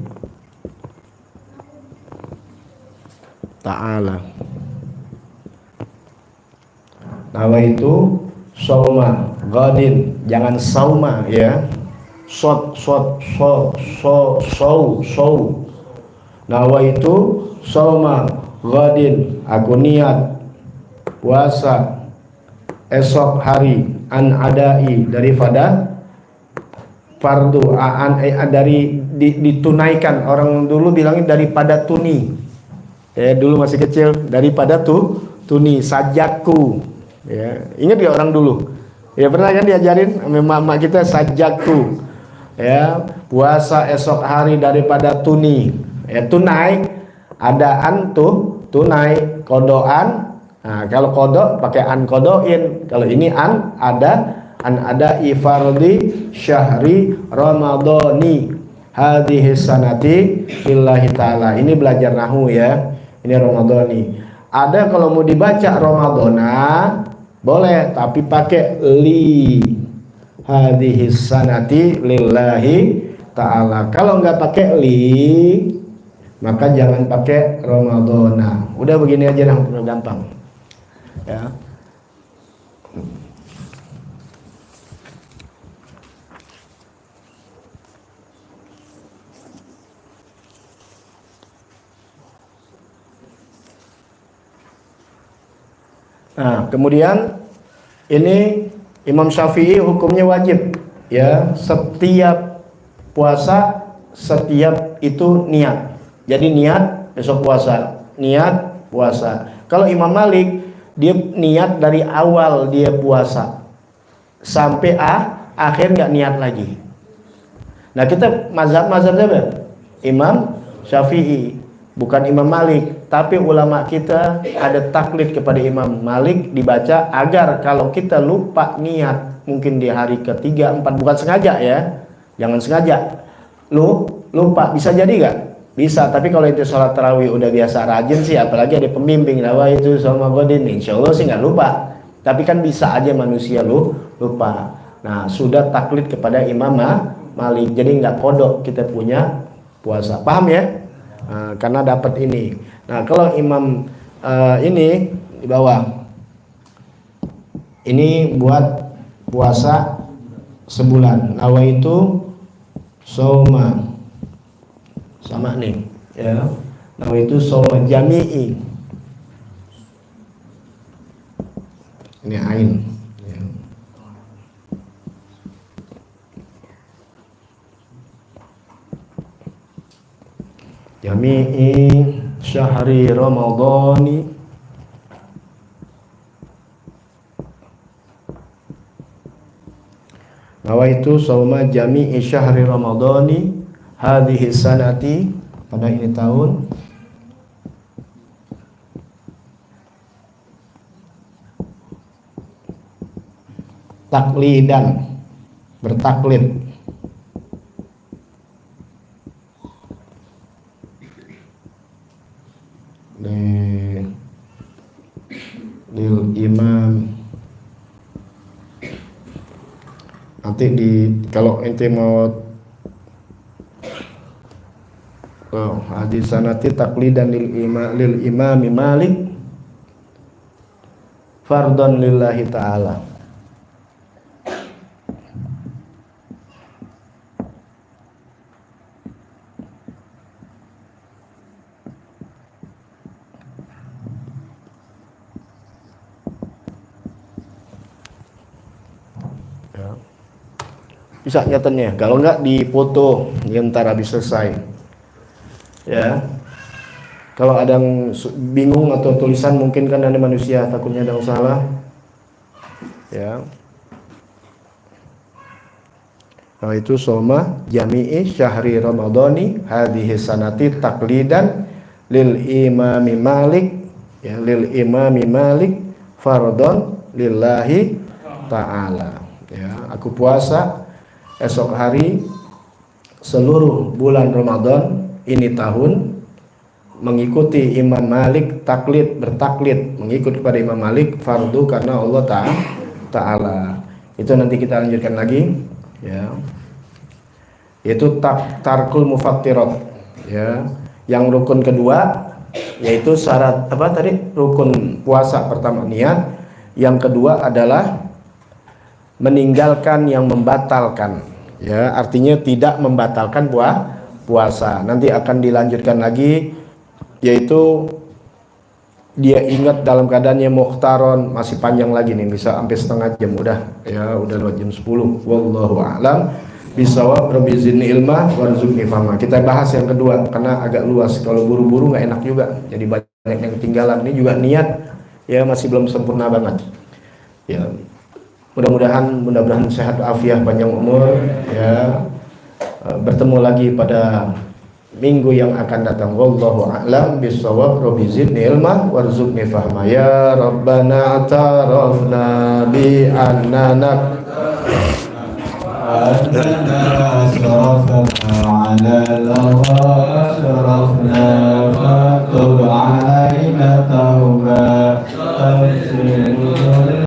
ta'ala. Nawaitu sauma ghadin, jangan sauma ya. Nawaitu sauma ghadin, aku niat puasa esok hari, an adai, daripada fardu, dari ditunaikan. Orang dulu bilangin daripada tuni, dulu masih kecil, daripada tuni, sajakku ya. Ingat gak orang dulu ya, pernah kan diajarin sama mak kita, sajakku ya, puasa esok hari daripada tuni ya. Tunai adaan tuh tunai, kodoan. Nah, kalau kodok pakai an kodoin, kalau ini an ada ifardi syahri ramadhani hadhihi sanati lillahi ta'ala. Ini belajar nahu ya, ini ramadhani. Ada kalau mau dibaca ramadhana boleh, tapi pakai li hadhihi sanati lillahi ta'ala. Kalau nggak pakai li, maka jangan pakai ramadhana. Udah begini aja yang gampang ya. Nah, kemudian ini Imam Syafi'i hukumnya wajib ya, setiap puasa setiap itu niat. Jadi niat besok puasa, niat puasa. Kalau Imam Malik dia niat dari awal dia puasa sampai akhir nggak niat lagi. Nah, kita mazhab siapa? Imam Syafi'i, bukan Imam Malik. Tapi ulama kita ada taklid kepada Imam Malik, dibaca agar kalau kita lupa niat mungkin di hari ketiga, empat, bukan sengaja ya, jangan sengaja lupa, bisa jadi nggak? Bisa, tapi kalau itu sholat tarawih udah biasa rajin sih, apalagi ada pembimbing dakwah itu sama godin, insya Allah sih nggak lupa. Tapi kan bisa aja manusia lupa. Nah, sudah taklid kepada Imam Malik, jadi nggak kodok kita punya puasa, paham ya? Nah, karena dapat ini. Nah, kalau Imam ini di bawah ini buat puasa sebulan, nawaitu sauma, sama nih ya, nawaitu sauma jami'i, ini ain ya. Jami'i syahri ramadhani nawaitu sauma jami'i syahri ramadhani hadhihi sanati, pada ini tahun, taklidan, bertaklid, lil imam. Nanti kalau ente mau hadis sanati taklidan lil imami Malik fardhan lillahi ta'ala. Bisa nyatanya, kalau enggak dipoto ya, ntar habis selesai ya. Kalau ada yang bingung atau tulisan mungkin kan ada manusia, takutnya ada yang salah ya. Nah, itu soma jami'i syahri ramadhani hadhihi sanati taklidan lil imami Malik ya, lil imami Malik fardhon lillahi ta'ala ya. Aku puasa esok hari seluruh bulan Ramadan ini tahun mengikuti Imam Malik, taklid, bertaklid, mengikut kepada Imam Malik fardu karena Allah Ta'ala. Itu nanti kita lanjutkan lagi, ya. Yaitu tarkul mufattirat, ya. Yang rukun kedua yaitu syarat apa tadi? Rukun puasa pertama niat, yang kedua adalah meninggalkan yang membatalkan, ya, artinya tidak membatalkan puasa. Nanti akan dilanjutkan lagi, yaitu dia ingat dalam keadaannya mukhtaron, masih panjang lagi nih, bisa sampai setengah jam udah lewat jam 10. Wallahu a'lam bisawab. Rabbi zidni ilma warzuqni fahma. Kita bahas yang kedua karena agak luas, kalau buru-buru nggak enak juga, jadi banyak yang ketinggalan. Ini juga niat, ya, masih belum sempurna banget, ya. Mudah-mudahan sehat afiah, panjang umur, ya. Bertemu lagi pada minggu yang akan datang. Wallahu a'lam bissawab. Rabbi zidni ilma warzuqni fahma. Ya Rabbana atarafna bi annana asrafna ala Allah asrafna fatub alaina tauba